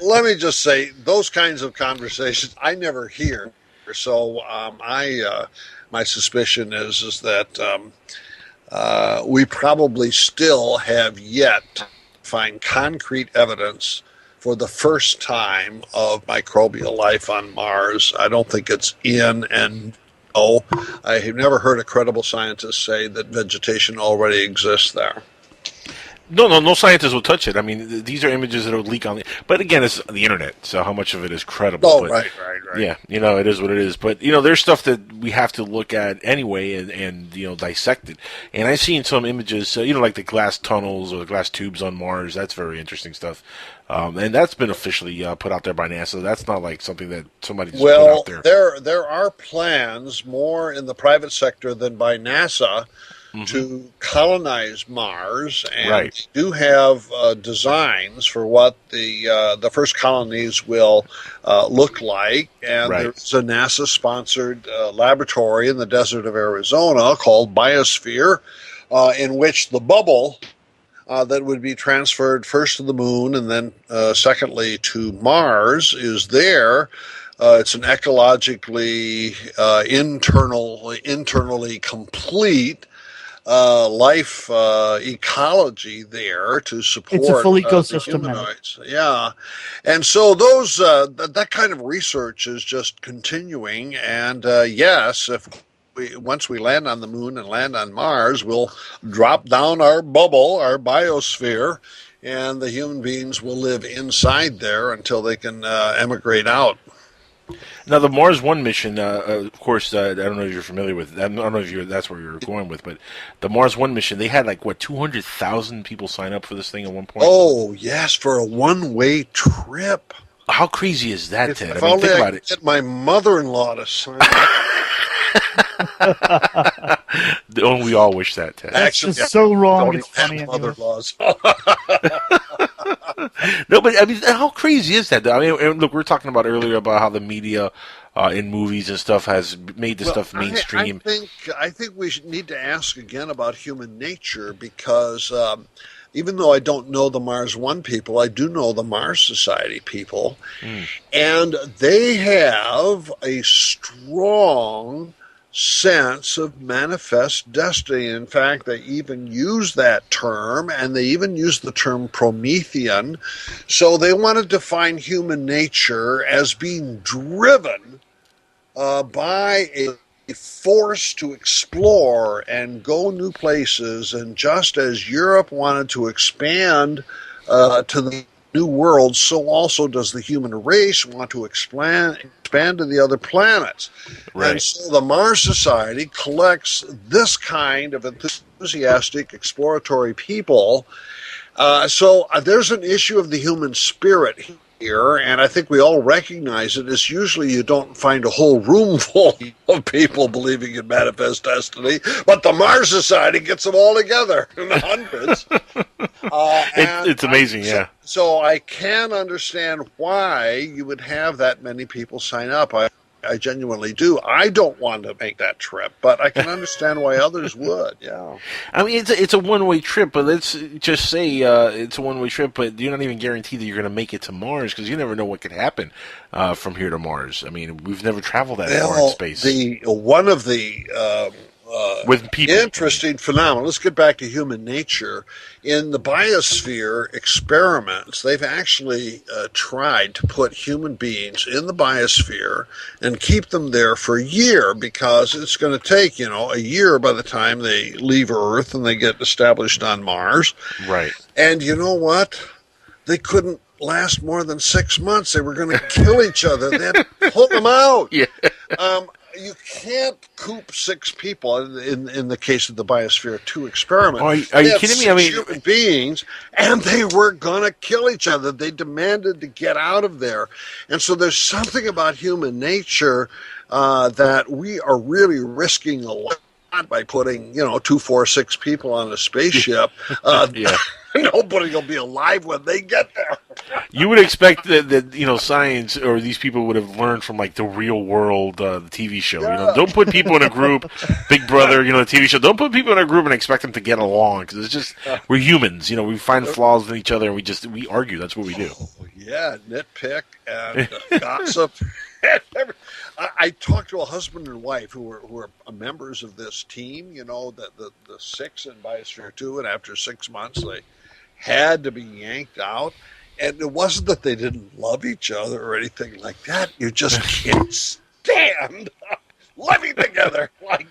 Let me just say, those kinds of conversations I never hear. So my suspicion is that. We probably still have yet to find concrete evidence for the first time of microbial life on Mars. I don't think it's in, and I have never heard a credible scientist say that vegetation already exists there. No scientist will touch it. I mean, these are images that will leak on but again, it's the internet, so how much of it is credible? Oh, right. Yeah, it is what it is. But, there's stuff that we have to look at anyway and dissect it. And I've seen some images, like the glass tunnels or the glass tubes on Mars. That's very interesting stuff. And that's been officially put out there by NASA. That's not like something that somebody just put out there. There are plans more in the private sector than by NASA to colonize Mars, and they do have designs for what the first colonies will look like. And there's a NASA-sponsored laboratory in the desert of Arizona called Biosphere, in which the bubble that would be transferred first to the moon and then secondly to Mars is there. It's an ecologically internally complete life ecology there to support it's a full ecosystem humanoids. Yeah, and so those that kind of research is just continuing. And yes, once we land on the moon and land on Mars, we'll drop down our bubble, our biosphere, and the human beings will live inside there until they can emigrate out. Now, the Mars One mission, of course, I don't know if you're familiar with. I don't know if that's where you're going with, but the Mars One mission, they had 200,000 people sign up for this thing at one point. Oh yes, for a one-way trip. How crazy is that, Ted? If I think about it. Get my mother-in-law to sign up. Don't we all wish that, Ted? That's just so wrong. It's funny. Mother-in-laws. No, but I mean, how crazy is that? I mean, look, we were talking about earlier about how the media in movies and stuff has made this stuff mainstream. I think we need to ask again about human nature, because even though I don't know the Mars One people, I do know the Mars Society people, and they have a strong sense of manifest destiny. In fact, they even use that term, and they even use the term Promethean. So they want to define human nature as being driven by a force to explore and go new places. And just as Europe wanted to expand to the new worlds, so also does the human race want to expand to the other planets. Right. And so the Mars Society collects this kind of enthusiastic exploratory people. So there's an issue of the human spirit here, and I think we all recognize it. It's usually you don't find a whole room full of people believing in manifest destiny, but the Mars Society gets them all together in the hundreds. It's amazing, yeah. So I can understand why you would have that many people sign up. I genuinely do. I don't want to make that trip, but I can understand why others would. Yeah. I mean, it's a one-way trip, but let's just say it's a one-way trip, but you're not even guaranteed that you're going to make it to Mars because you never know what could happen from here to Mars. I mean, we've never traveled that far in space. One of the with people. Interesting phenomenon. Let's get back to human nature. In the biosphere experiments, they've actually tried to put human beings in the biosphere and keep them there for a year because it's going to take, a year by the time they leave Earth and they get established on Mars. Right. And you know what? They couldn't last more than 6 months. They were going to kill each other. They had to pull them out. Yeah. You can't coop 6 people in the case of the Biosphere 2 experiment. Are you kidding me? I mean, human beings, and they were going to kill each other. They demanded to get out of there. And so there's something about human nature that we are really risking a lot by putting, 2, 4, 6 people on a spaceship. yeah. Nobody will be alive when they get there. You would expect that science or these people would have learned from like the Real World, the TV show. Yeah. Don't put people in a group. Big Brother, the TV show. Don't put people in a group and expect them to get along because it's just we're humans. We find flaws in each other and we argue. That's what we do. Oh, yeah, nitpick and gossip. I talked to a husband and wife who were members of this team. The 6 in Biosphere 2, and after 6 months they had to be yanked out. And it wasn't that they didn't love each other or anything like that. You just can't stand living together like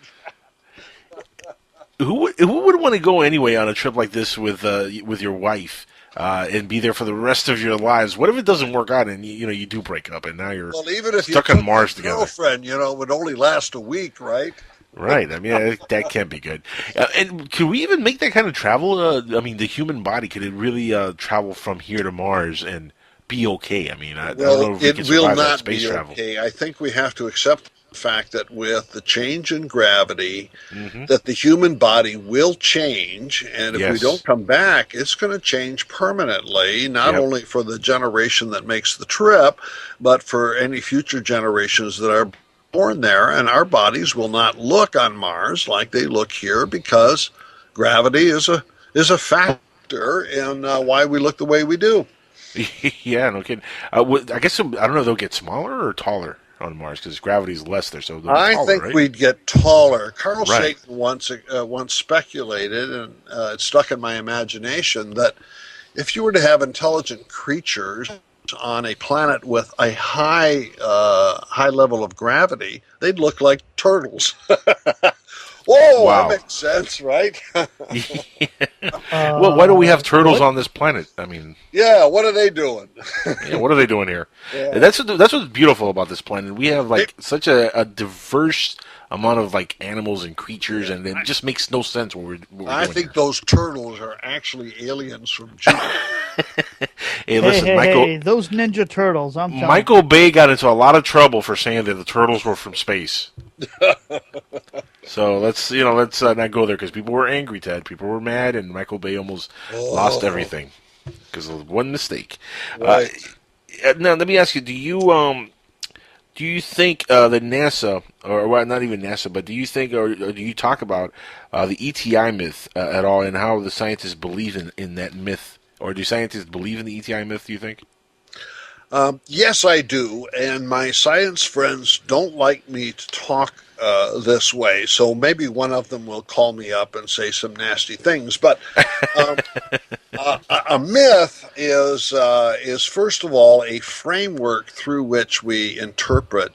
that. Who would want to go anyway on a trip like this with your wife and be there for the rest of your lives? What if it doesn't work out and you do break up and now you're even if stuck on Mars together? Girlfriend, it would only last a week, right? Right. I mean, that can't be good. And can we even make that kind of travel? I mean, the human body, could it really travel from here to Mars and be okay? I mean, I don't know if we can survive that space travel. Okay. I think we have to accept the fact that with the change in gravity, that the human body will change, and if we don't come back, it's going to change permanently, not only for the generation that makes the trip, but for any future generations that are born there, and our bodies will not look on Mars like they look here because gravity is a factor in why we look the way we do. Yeah, no kidding. I guess I don't know. They'll get smaller or taller on Mars because gravity is less there. So I think right? we'd get taller. Carl Sagan once speculated, and it stuck in my imagination, that if you were to have intelligent creatures on a planet with a high level of gravity, they'd look like turtles. That makes sense, right? Well, why do we have turtles on this planet? I mean, what are they doing? What are they dodoing here? Yeah. That's what's beautiful about this planet. We have such a diverse amount of animals and creatures, and it just makes no sense what we're doing. I think those turtles are actually aliens from Jupiter. Hey, listen, Michael. Hey, those Ninja Turtles. I'm telling Michael Bay got into a lot of trouble for saying that the turtles were from space. So let's not go there because people were angry, Ted. People were mad, and Michael Bay almost lost everything because of one mistake. Right. Now, let me ask you: do you think that NASA, or well, not even NASA, but do you think, or do you talk about the ETI myth at all, and how the scientists believe in that myth, or do scientists believe in the ETI myth? Do you think? Yes, I do, and my science friends don't like me to talk this way, so maybe one of them will call me up and say some nasty things. But a myth is first of all a framework through which we interpret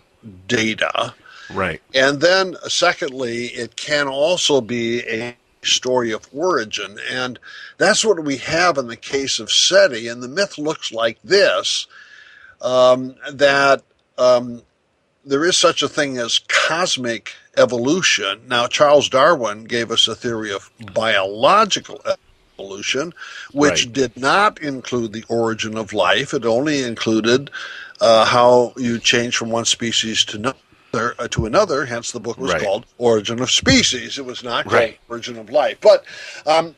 data, right? And then secondly, it can also be story of origin. And that's what we have in the case of SETI. And the myth looks like this, that there is such a thing as cosmic evolution. Now, Charles Darwin gave us a theory of biological evolution, which Right. did not include the origin of life. It only included how you change from one species to another. Hence, the book was Right. called Origin of Species. It was not called Right. Origin of Life. But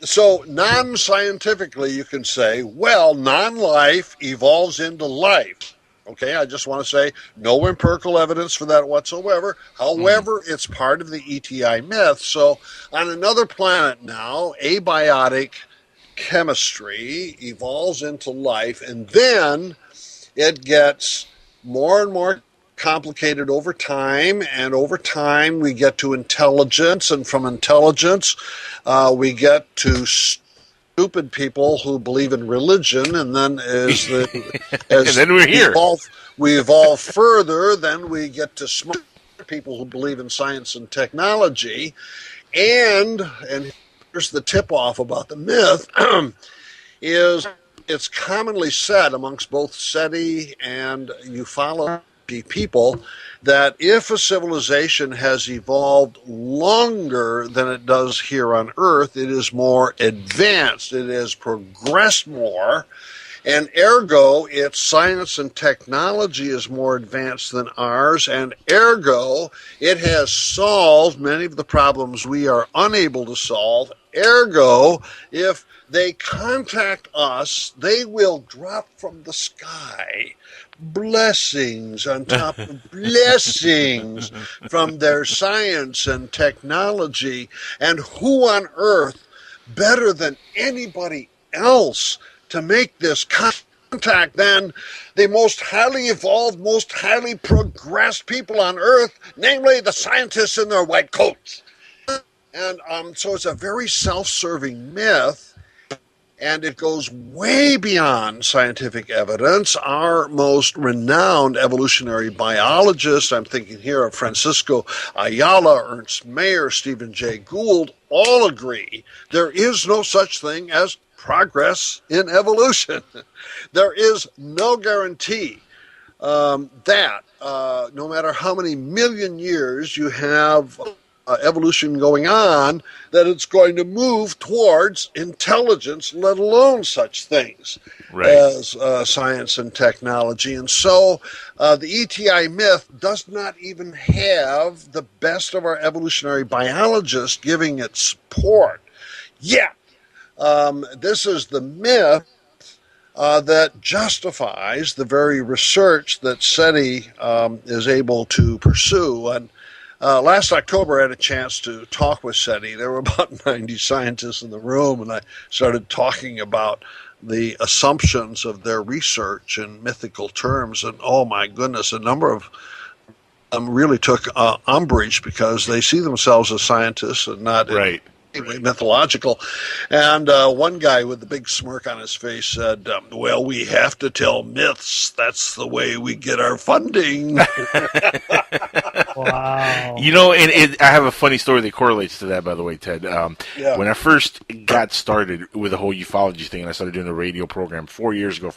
so non-scientifically, you can say, well, non-life evolves into life. Okay, I just want to say no empirical evidence for that whatsoever. However, it's part of the ETI myth. So on another planet now, abiotic chemistry evolves into life, and then it gets more and more complicated over time, and over time we get to intelligence, and from intelligence we get to stupid people who believe in religion, and then as And then we're here. we evolve further, then we get to smart people who believe in science and technology, and here's the tip-off about the myth, is it's commonly said amongst both SETI and ufology people that if a civilization has evolved longer than it does here on Earth, it is more advanced, it has progressed more, and ergo, its science and technology is more advanced than ours, and ergo, it has solved many of the problems we are unable to solve. Ergo, if they contact us, they will drop from the sky blessings on top of blessings from their science and technology. And who on earth better than anybody else to make this contact than the most highly evolved, most highly progressed people on earth, namely the scientists in their white coats? And so it's a very self-serving myth, and it goes way beyond scientific evidence. Our most renowned evolutionary biologists, I'm thinking here of Francisco Ayala, Ernst Mayr, Stephen Jay Gould, all agree there is no such thing as progress in evolution. There is no guarantee that no matter how many million years you have evolution going on, that it's going to move towards intelligence, let alone such things as science and technology. And so the ETI myth does not even have the best of our evolutionary biologists giving it support. Yet, this is the myth that justifies the very research that SETI is able to pursue. And last October, I had a chance to talk with SETI. There were about 90 scientists in the room, and I started talking about the assumptions of their research in mythical terms. And oh my goodness, a number of them really took umbrage because they see themselves as scientists and not mythological. And one guy with a big smirk on his face said, well, we have to tell myths. That's the way we get our funding. Wow. You know, and I have a funny story that correlates to that, by the way, Ted. When I first got started with the whole ufology thing, and I started doing a radio program 5 years ago,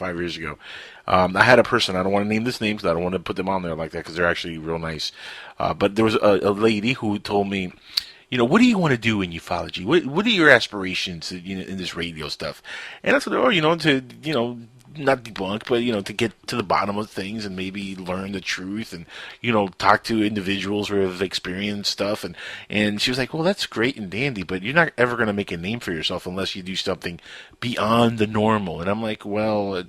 I had a person, I don't want to name this name because I don't want to put them on there like that because they're actually real nice. But there was a lady who told me, you know, what do you want to do in ufology? What are your aspirations, in this radio stuff? And I said, to not debunk, but to get to the bottom of things and maybe learn the truth and talk to individuals who have experienced stuff. And she was like, well, that's great and dandy, but you're not ever going to make a name for yourself unless you do something beyond the normal. And I'm like, well,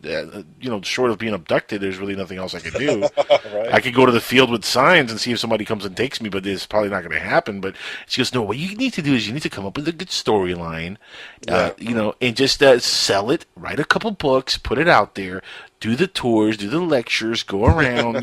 short of being abducted, there's really nothing else I could do. Right. I could go to the field with signs and see if somebody comes and takes me, but it's probably not going to happen. But she goes, no, what you need to do is you need to come up with a good storyline, and just sell it, write a couple books, put it out there, do the tours, do the lectures, go around,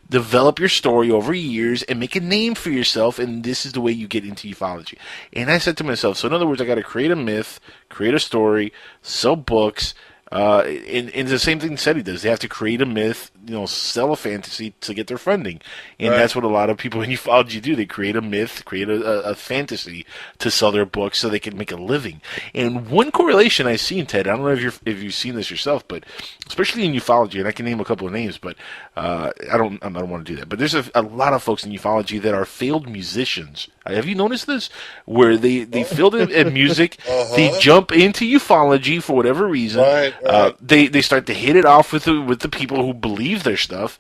develop your story over years and make a name for yourself, and this is the way you get into ufology. And I said to myself, so in other words, I got to create a myth, create a story, sell books, And the same thing SETI does. They have to create a myth, sell a fantasy to get their funding. And Right. that's what a lot of people in ufology do. They create a myth, create a fantasy to sell their books so they can make a living. And one correlation I've seen, Ted, I don't know if you've seen this yourself, but especially in ufology, and I can name a couple of names, but I don't want to do that. But there's a lot of folks in ufology that are failed musicians. Have you noticed this? Where they failed at music, they jump into ufology for whatever reason. Right. They start to hit it off with the people who believe their stuff.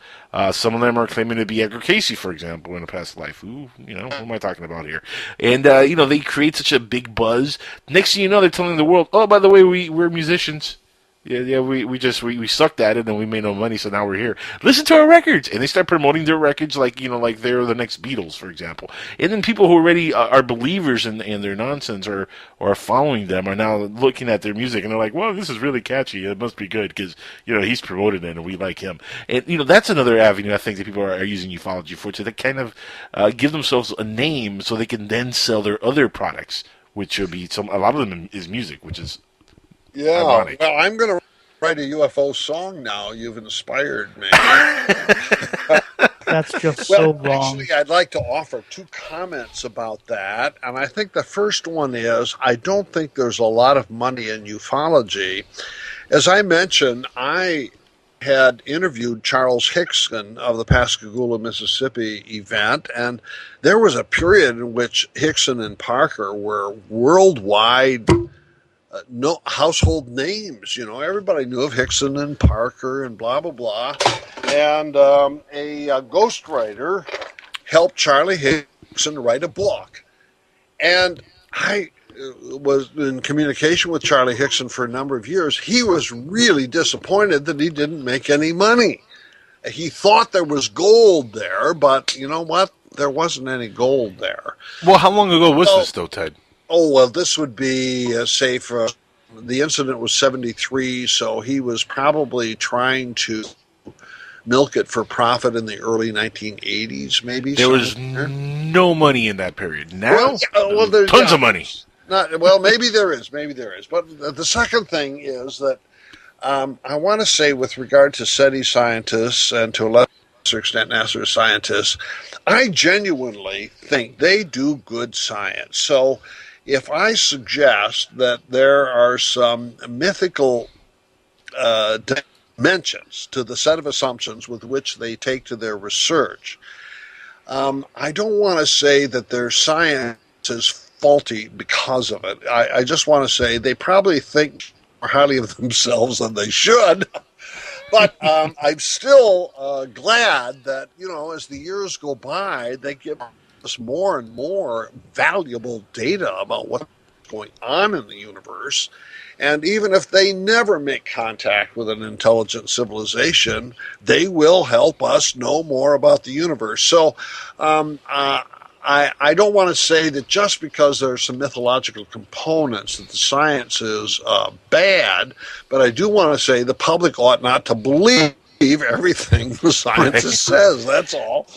Some of them are claiming to be Edgar Casey, for example, in a past life. Who am I talking about here? And they create such a big buzz. Next thing you know, they're telling the world, "Oh, by the way, we're musicians. Yeah, we sucked at it and we made no money, so now we're here. Listen to our records," and they start promoting their records like they're the next Beatles, for example. And then people who already are believers in their nonsense or are following them are now looking at their music and they're like, "Well, this is really catchy. It must be good because he's promoted it and we like him." And that's another avenue I think that people are using ufology for, to kind of give themselves a name so they can then sell their other products, which would be a lot of them is music, which is Yeah. ironic. Well, I'm going to write a UFO song now. You've inspired me. That's just so wrong. Actually, I'd like to offer two comments about that. And I think the first one is I don't think there's a lot of money in ufology. As I mentioned, I had interviewed Charles Hickson of the Pascagoula, Mississippi event, and there was a period in which Hickson and Parker were worldwide no household names. Everybody knew of Hickson and Parker and blah blah blah. And a ghostwriter helped Charlie Hickson write a book, and I was in communication with Charlie Hickson for a number of years. He was really disappointed that he didn't make any money. He thought there was gold there, but you know what? There wasn't any gold there. Well, how long ago was this, though, Ted? Oh, well, this would be, say, for the incident was 73, so he was probably trying to milk it for profit in the early 1980s, maybe. There was no money in that period. Now, there's tons of money. Maybe there is. But the second thing is that I want to say with regard to SETI scientists and to a lesser extent NASA scientists, I genuinely think they do good science. So if I suggest that there are some mythical dimensions to the set of assumptions with which they take to their research, I don't want to say that their science is faulty because of it. I just want to say they probably think more highly of themselves than they should. But I'm still glad that, as the years go by, they give us more and more valuable data about what's going on in the universe. And even if they never make contact with an intelligent civilization, they will help us know more about the universe. So I don't want to say that just because there are some mythological components that the science is bad, but I do want to say the public ought not to believe everything the scientist says. That's all.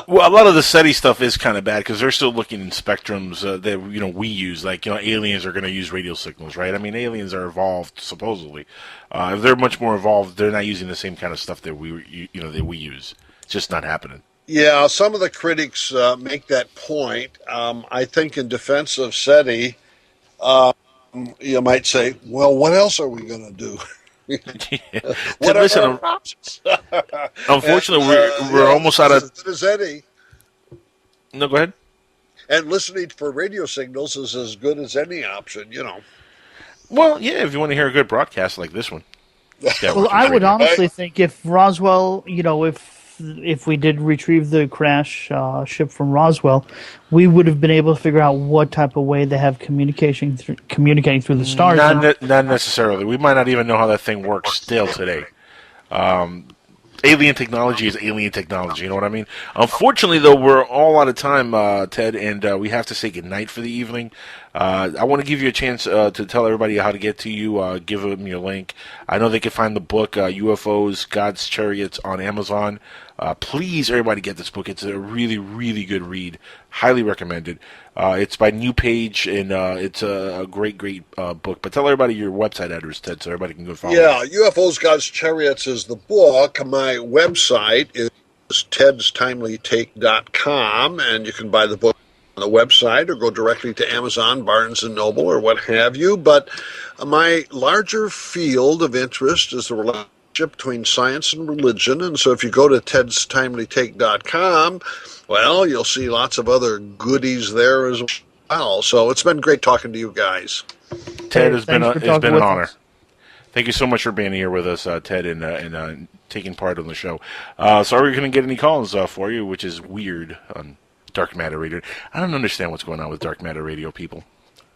Well, a lot of the SETI stuff is kind of bad because they're still looking in spectrums that we use. Like aliens are going to use radio signals, right? I mean, aliens are evolved supposedly. If they're much more evolved, they're not using the same kind of stuff that we use. It's just not happening. Yeah, some of the critics make that point. I think in defense of SETI, you might say, well, what else are we going to do? Listen, unfortunately, we're almost out of... SETI. No, go ahead. And listening for radio signals is as good as any option, Well, yeah, if you want to hear a good broadcast like this one. Well, I would honestly think if Roswell, if we did retrieve the crash ship from Roswell, we would have been able to figure out what type of way they have communicating through the stars. Not necessarily. We might not even know how that thing works still today. Alien technology is alien technology, you know what I mean? Unfortunately, though, we're all out of time, Ted, and we have to say goodnight for the evening. I want to give you a chance to tell everybody how to get to you. Give them your link. I know they can find the book UFOs, God's Chariots on Amazon. Please, everybody, get this book. It's a really, really good read. Highly recommended. It's by New Page, and it's a great, great book. But tell everybody your website address, Ted, so everybody can go follow. Yeah, UFOs, God's Chariots is the book. My website is tedstimelyketake.com, and you can buy the book on the website or go directly to Amazon, Barnes & Noble, or what have you. But my larger field of interest is the relationship between science and religion, and so if you go to tedstimelyketake.com, well, you'll see lots of other goodies there as well. So it's been great talking to you guys. Ted, it's been an honor. Us. Thank you so much for being here with us, Ted, and taking part on the show. Sorry we couldn't get any calls for you, which is weird on Dark Matter Radio. I don't understand what's going on with Dark Matter Radio people.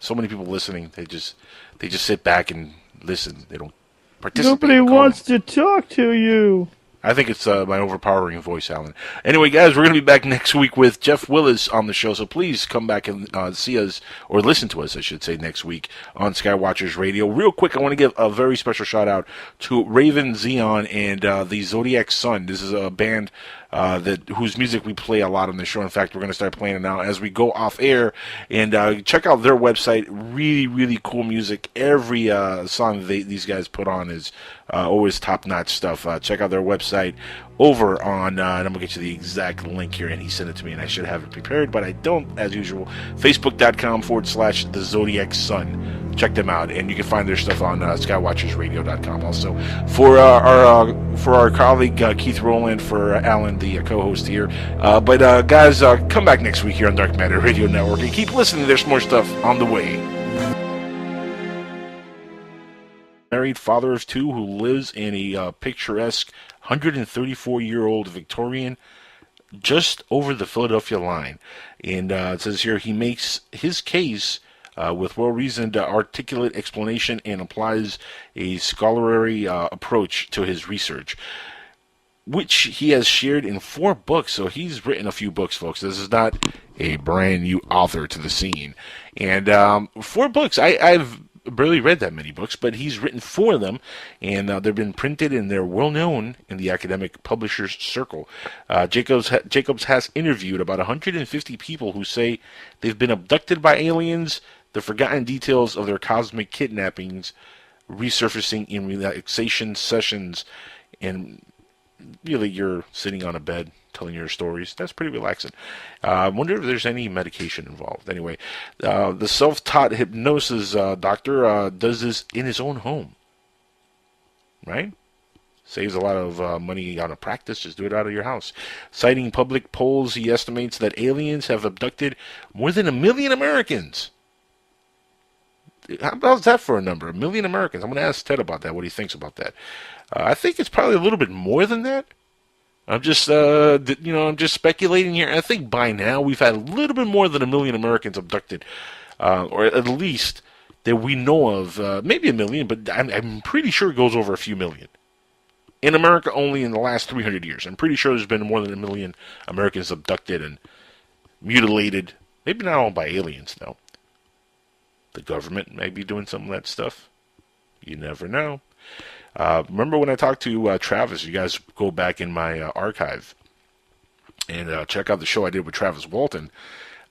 So many people listening, they just sit back and listen. They don't participate. Nobody wants to talk to you. I think it's my overpowering voice, Alan. Anyway, guys, we're going to be back next week with Jeff Willis on the show, so please come back and see us, or listen to us, I should say, next week on Skywatchers Radio. Real quick, I want to give a very special shout-out to Raven Xeon and the Zodiac Sun. This is a band whose music we play a lot on the show. In fact, we're going to start playing it now as we go off air. And check out their website. Really, really cool music. Every song these guys put on is always top-notch stuff. Check out their website over on, and I'm going to get you the exact link here, and he sent it to me, and I should have it prepared, but I don't, as usual. Facebook.com/The Zodiac Sun. Check them out, and you can find their stuff on skywatchersradio.com. Also, for our colleague Keith Rowland, for Alan, the co-host here. But guys, come back next week here on Dark Matter Radio Network, and keep listening. There's more stuff on the way. Married father of two who lives in a picturesque 134-year-old Victorian just over the Philadelphia line. And it says here he makes his case with well-reasoned, articulate explanation and applies a scholarly approach to his research, which he has shared in 4 books. So he's written a few books, folks. This is not a brand new author to the scene. And 4 books. I've barely read that many books, but he's written 4 of them, and they've been printed, and they're well known in the academic publishers circle. Jacobs has interviewed about 150 people who say they've been abducted by aliens, the forgotten details of their cosmic kidnappings resurfacing in relaxation sessions, and really you're sitting on a bed telling your stories. That's pretty relaxing. I wonder if there's any medication involved. Anyway, the self-taught hypnosis doctor does this in his own home. Right? Saves a lot of money on a practice. Just do it out of your house. Citing public polls, he estimates that aliens have abducted more than 1 million Americans. How about that for a number? 1 million Americans. I'm going to ask Ted about that, what he thinks about that. I think it's probably a little bit more than that. I'm just, I'm just speculating here. I think by now we've had a little bit more than 1 million Americans abducted, or at least that we know of. Maybe 1 million, but I'm pretty sure it goes over a few million. In America, only in the last 300 years. I'm pretty sure there's been more than 1 million Americans abducted and mutilated. Maybe not all by aliens, though. The government may be doing some of that stuff. You never know. Remember when I talked to Travis? You guys go back in my archive and check out the show I did with Travis Walton.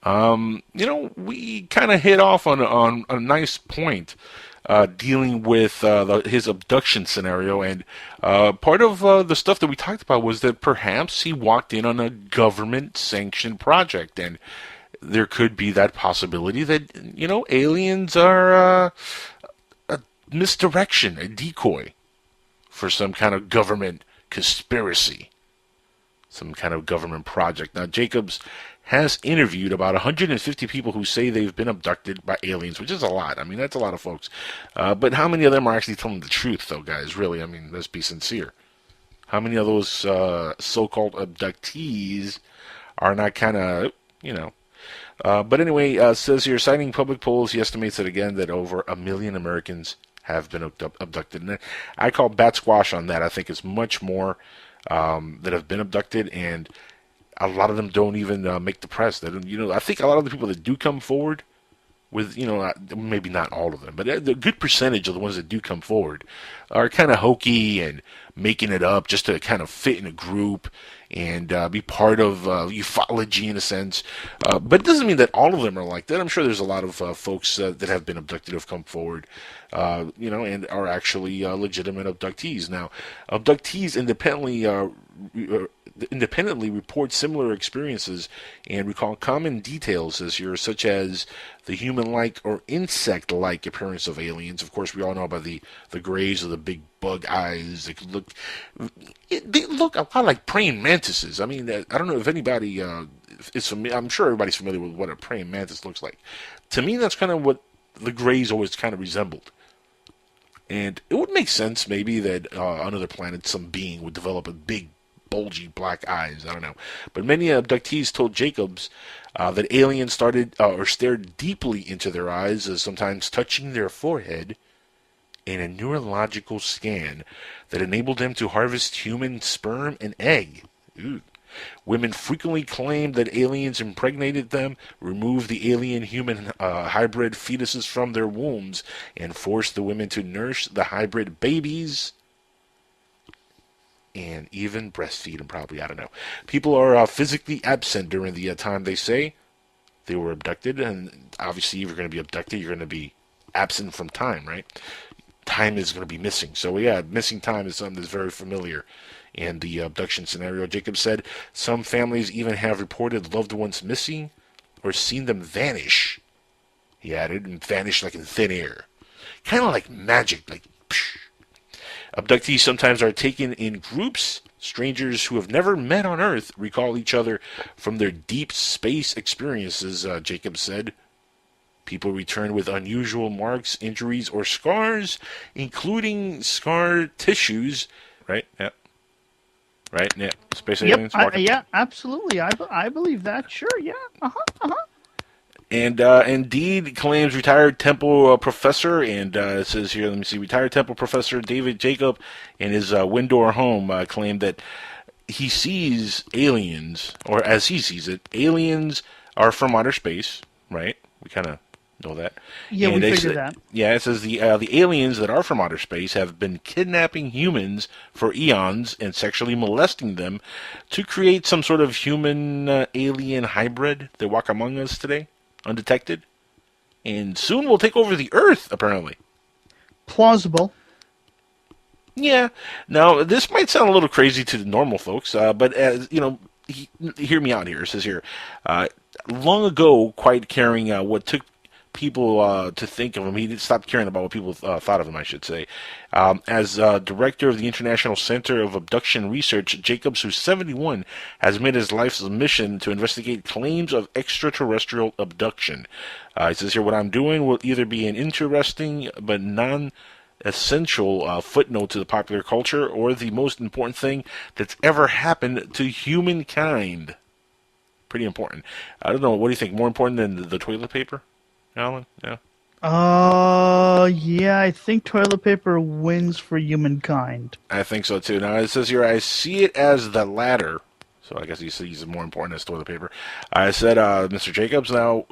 We kind of hit off on a nice point dealing with his abduction scenario. And part of the stuff that we talked about was that perhaps he walked in on a government-sanctioned project. And there could be that possibility that, aliens are a misdirection, a decoy for some kind of government conspiracy, some kind of government project. Now, Jacobs has interviewed about 150 people who say they've been abducted by aliens, which is a lot. I mean, that's a lot of folks. But how many of them are actually telling the truth, though, guys? Really, I mean, let's be sincere. How many of those so-called abductees are not kind of, But anyway, says here, citing public polls, he estimates that over 1 million Americans have been abducted. And I call bat squash on that. I think it's much more that have been abducted, and a lot of them don't even make the press. I think a lot of the people that do come forward with, maybe not all of them, but a good percentage of the ones that do come forward are kind of hokey and making it up just to kind of fit in a group and be part of ufology in a sense. But it doesn't mean that all of them are like that. I'm sure there's a lot of folks that have been abducted who have come forward, and are actually legitimate abductees. Now, abductees independently report similar experiences and recall common details such as the human-like or insect-like appearance of aliens. Of course, we all know about the grays or the big bug eyes. They look a lot like praying mantises. I mean, I don't know if anybody is familiar. I'm sure everybody's familiar with what a praying mantis looks like. To me, that's kind of what the grays always kind of resembled. And it would make sense maybe that on other planets some being would develop a big bulgy black eyes. I don't know. But many abductees told Jacobs that aliens started or stared deeply into their eyes, sometimes touching their forehead in a neurological scan that enabled them to harvest human sperm and egg. Ooh. Women frequently claimed that aliens impregnated them, removed the alien-human hybrid fetuses from their wombs, and forced the women to nurse the hybrid babies and even breastfeed them, probably. I don't know. People are physically absent during the time they say they were abducted, and obviously if you're going to be abducted, you're going to be absent from time, right? Time is going to be missing. So yeah, missing time is something that's very familiar in the abduction scenario. Jacob said some families even have reported loved ones missing or seen them vanish. He added, and vanish like in thin air. Kind of like magic, like psh. Abductees sometimes are taken in groups. Strangers who have never met on Earth recall each other from their deep space experiences, Jacob said. People return with unusual marks, injuries, or scars, including scar tissues. Right? Yep. Right? Yeah. Space aliens. Yeah, absolutely. I believe that. Sure. Yeah. And Indeed claims retired Temple professor, and it says here, let me see, retired Temple professor David Jacob in his Windor home claimed that he sees aliens, or as he sees it, aliens are from outer space, right? We kind of know that. Yeah, and we figured that. Yeah, it says the aliens that are from outer space have been kidnapping humans for eons and sexually molesting them to create some sort of human-alien hybrid that walk among us today, undetected, and soon will take over the Earth, apparently. Plausible. Yeah. Now, this might sound a little crazy to the normal folks, but as hear me out here. It says here, long ago, quite caring what took people to think of him. He stopped caring about what people thought of him, I should say. As director of the International Center of Abduction Research, Jacobs, who's 71, has made his life's mission to investigate claims of extraterrestrial abduction. He says here, what I'm doing will either be an interesting but non-essential footnote to the popular culture, or the most important thing that's ever happened to humankind. Pretty important. I don't know, what do you think? More important than the toilet paper, Alan? Yeah. Yeah, I think toilet paper wins for humankind. I think so too. Now it says here, I see it as the latter. So I guess he sees more important as toilet paper. I said, Mr. Jacobs, now,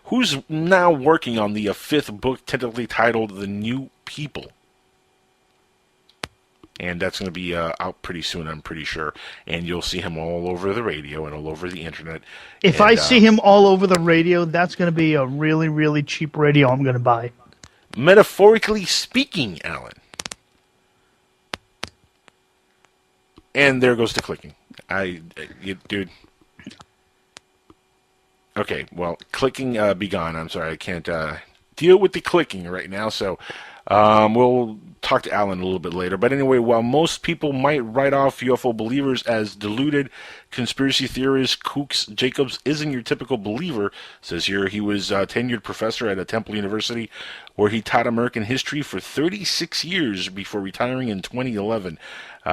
who's now working on the fifth book, tentatively titled The New People? And that's going to be out pretty soon, I'm pretty sure. And you'll see him all over the radio and all over the internet. If I see him all over the radio, that's going to be a really, really cheap radio I'm going to buy. Metaphorically speaking, Alan. And there goes the clicking. Dude. Okay, well, clicking be gone. I'm sorry, I can't deal with the clicking right now, so we'll talk to Alan a little bit later. But anyway, while most people might write off UFO believers as deluded conspiracy theorists, kooks, Jacobs isn't your typical believer. Says here he was a tenured professor at a Temple University where he taught American history for 36 years before retiring in 2011.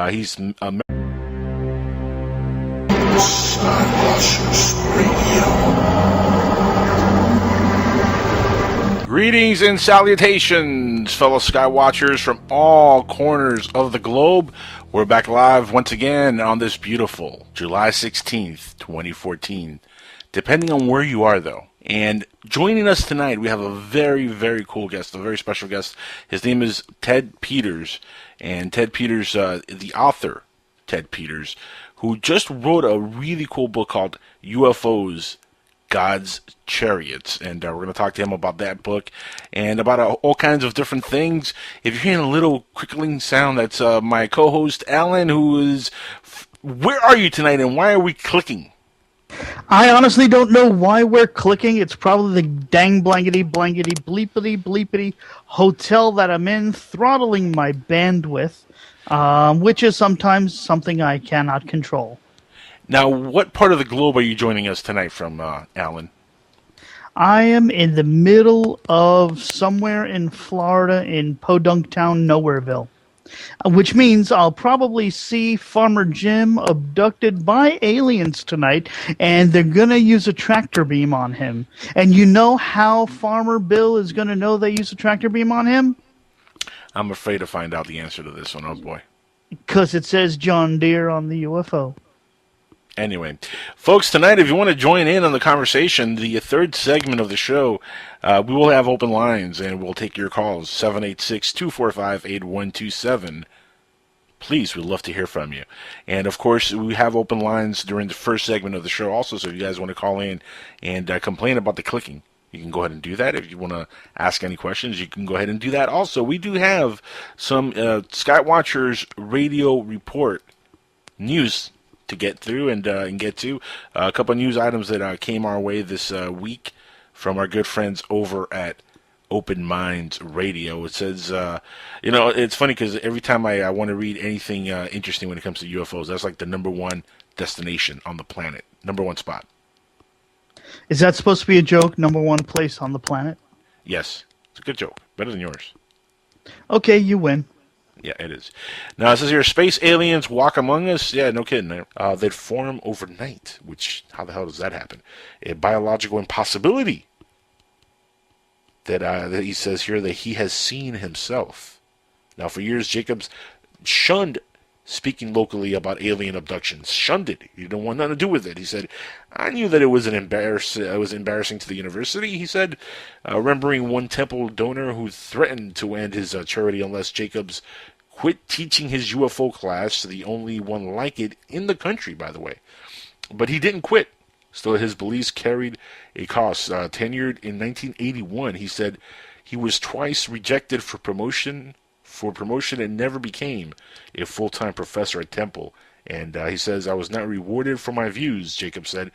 He's a Skywatchers Radio. Greetings and salutations, fellow Skywatchers from all corners of the globe. We're back live once again on this beautiful July 16th, 2014. Depending on where you are, though, And joining us tonight, we have a very, very cool guest, a very special guest. His name is Ted Peters. And Ted Peters, the author, Ted Peters, who just wrote a really cool book called UFOs, God's Chariots. And we're going to talk to him about that book and about all kinds of different things. If you're hearing a little crickling sound, that's my co-host, Alan, who is... Where are you tonight, and why are we clicking? I honestly don't know why we're clicking. It's probably the dang blankety bleepity bleepity hotel that I'm in, throttling my bandwidth, which is sometimes something I cannot control. Now, what part of the globe are you joining us tonight from, Alan? I am in the middle of somewhere in Florida in Podunk Town, Nowhereville. Which means I'll probably see Farmer Jim abducted by aliens tonight, and they're going to use a tractor beam on him. And you know how Farmer Bill is going to know they use a tractor beam on him? I'm afraid to find out the answer to this one, oh boy. Because it says John Deere on the UFO. Anyway, folks, tonight, if you want to join in on the conversation, the third segment of the show, we will have open lines, and we'll take your calls, 786-245-8127. Please, we'd love to hear from you. And, of course, we have open lines during the first segment of the show also, so if you guys want to call in and complain about the clicking, you can go ahead and do that. If you want to ask any questions, you can go ahead and do that. Also, we do have some Skywatchers radio report news to get through and get to. A couple of news items that came our way this week from our good friends over at Open Minds Radio. It says, it's funny because every time I want to read anything interesting when it comes to UFOs, that's like the number one destination on the planet. Number one spot. Is that supposed to be a joke? Number one place on the planet? Yes. It's a good joke. Better than yours. Okay, you win. Yeah, it is. Now, it says here, space aliens walk among us. Yeah, no kidding. They'd form overnight, which, how the hell does that happen? A biological impossibility that he says here that he has seen himself. Now, for years, Jacobs shunned speaking locally about alien abductions. Shunned it. He didn't want nothing to do with it. He said, I knew that it was embarrassing to the university, he said, remembering one temple donor who threatened to end his charity unless Jacobs quit teaching his UFO class, the only one like it in the country, by the way. But he didn't quit. Still, his beliefs carried a cost. Tenured in 1981, he said he was twice rejected for promotion and never became a full-time professor at Temple. And he says, I was not rewarded for my views, Jacob said,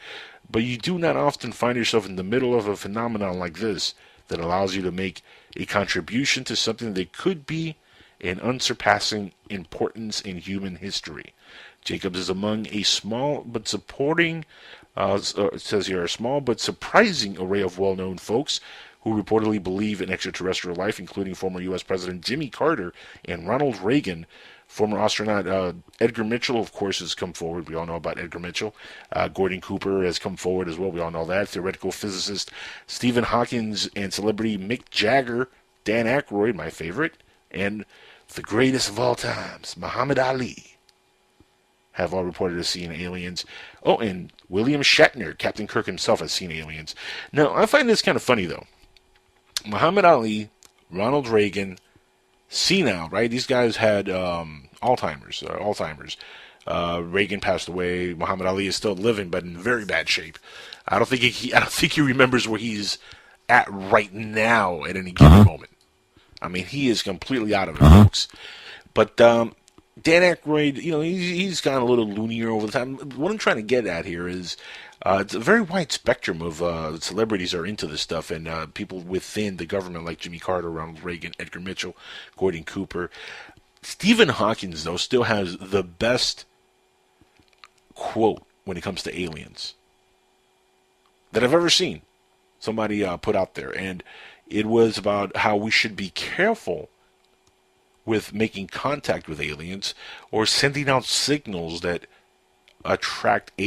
but you do not often find yourself in the middle of a phenomenon like this that allows you to make a contribution to something that could be an unsurpassing importance in human history. Jacobs is among a small but supporting, it says here, a small but surprising array of well-known folks who reportedly believe in extraterrestrial life, including former U.S. President Jimmy Carter and Ronald Reagan. Former astronaut Edgar Mitchell, of course, has come forward. We all know about Edgar Mitchell. Gordon Cooper has come forward as well. We all know that. Theoretical physicist Stephen Hawking and celebrity Mick Jagger, Dan Aykroyd, my favorite, and the greatest of all times, Muhammad Ali, have all reported to seeing aliens. Oh, and William Shatner, Captain Kirk himself, has seen aliens. Now, I find this kind of funny, though. Muhammad Ali, Ronald Reagan, senile, right? These guys had Alzheimer's. Reagan passed away. Muhammad Ali is still living, but in very bad shape. I don't think he remembers where he's at right now at any given moment. I mean, he is completely out of it, folks. But Dan Aykroyd, he's gone a little loonier over the time. What I'm trying to get at here is it's a very wide spectrum of celebrities are into this stuff, and people within the government like Jimmy Carter, Ronald Reagan, Edgar Mitchell, Gordon Cooper. Stephen Hawking, though, still has the best quote when it comes to aliens that I've ever seen somebody put out there, and it was about how we should be careful with making contact with aliens or sending out signals that attract aliens.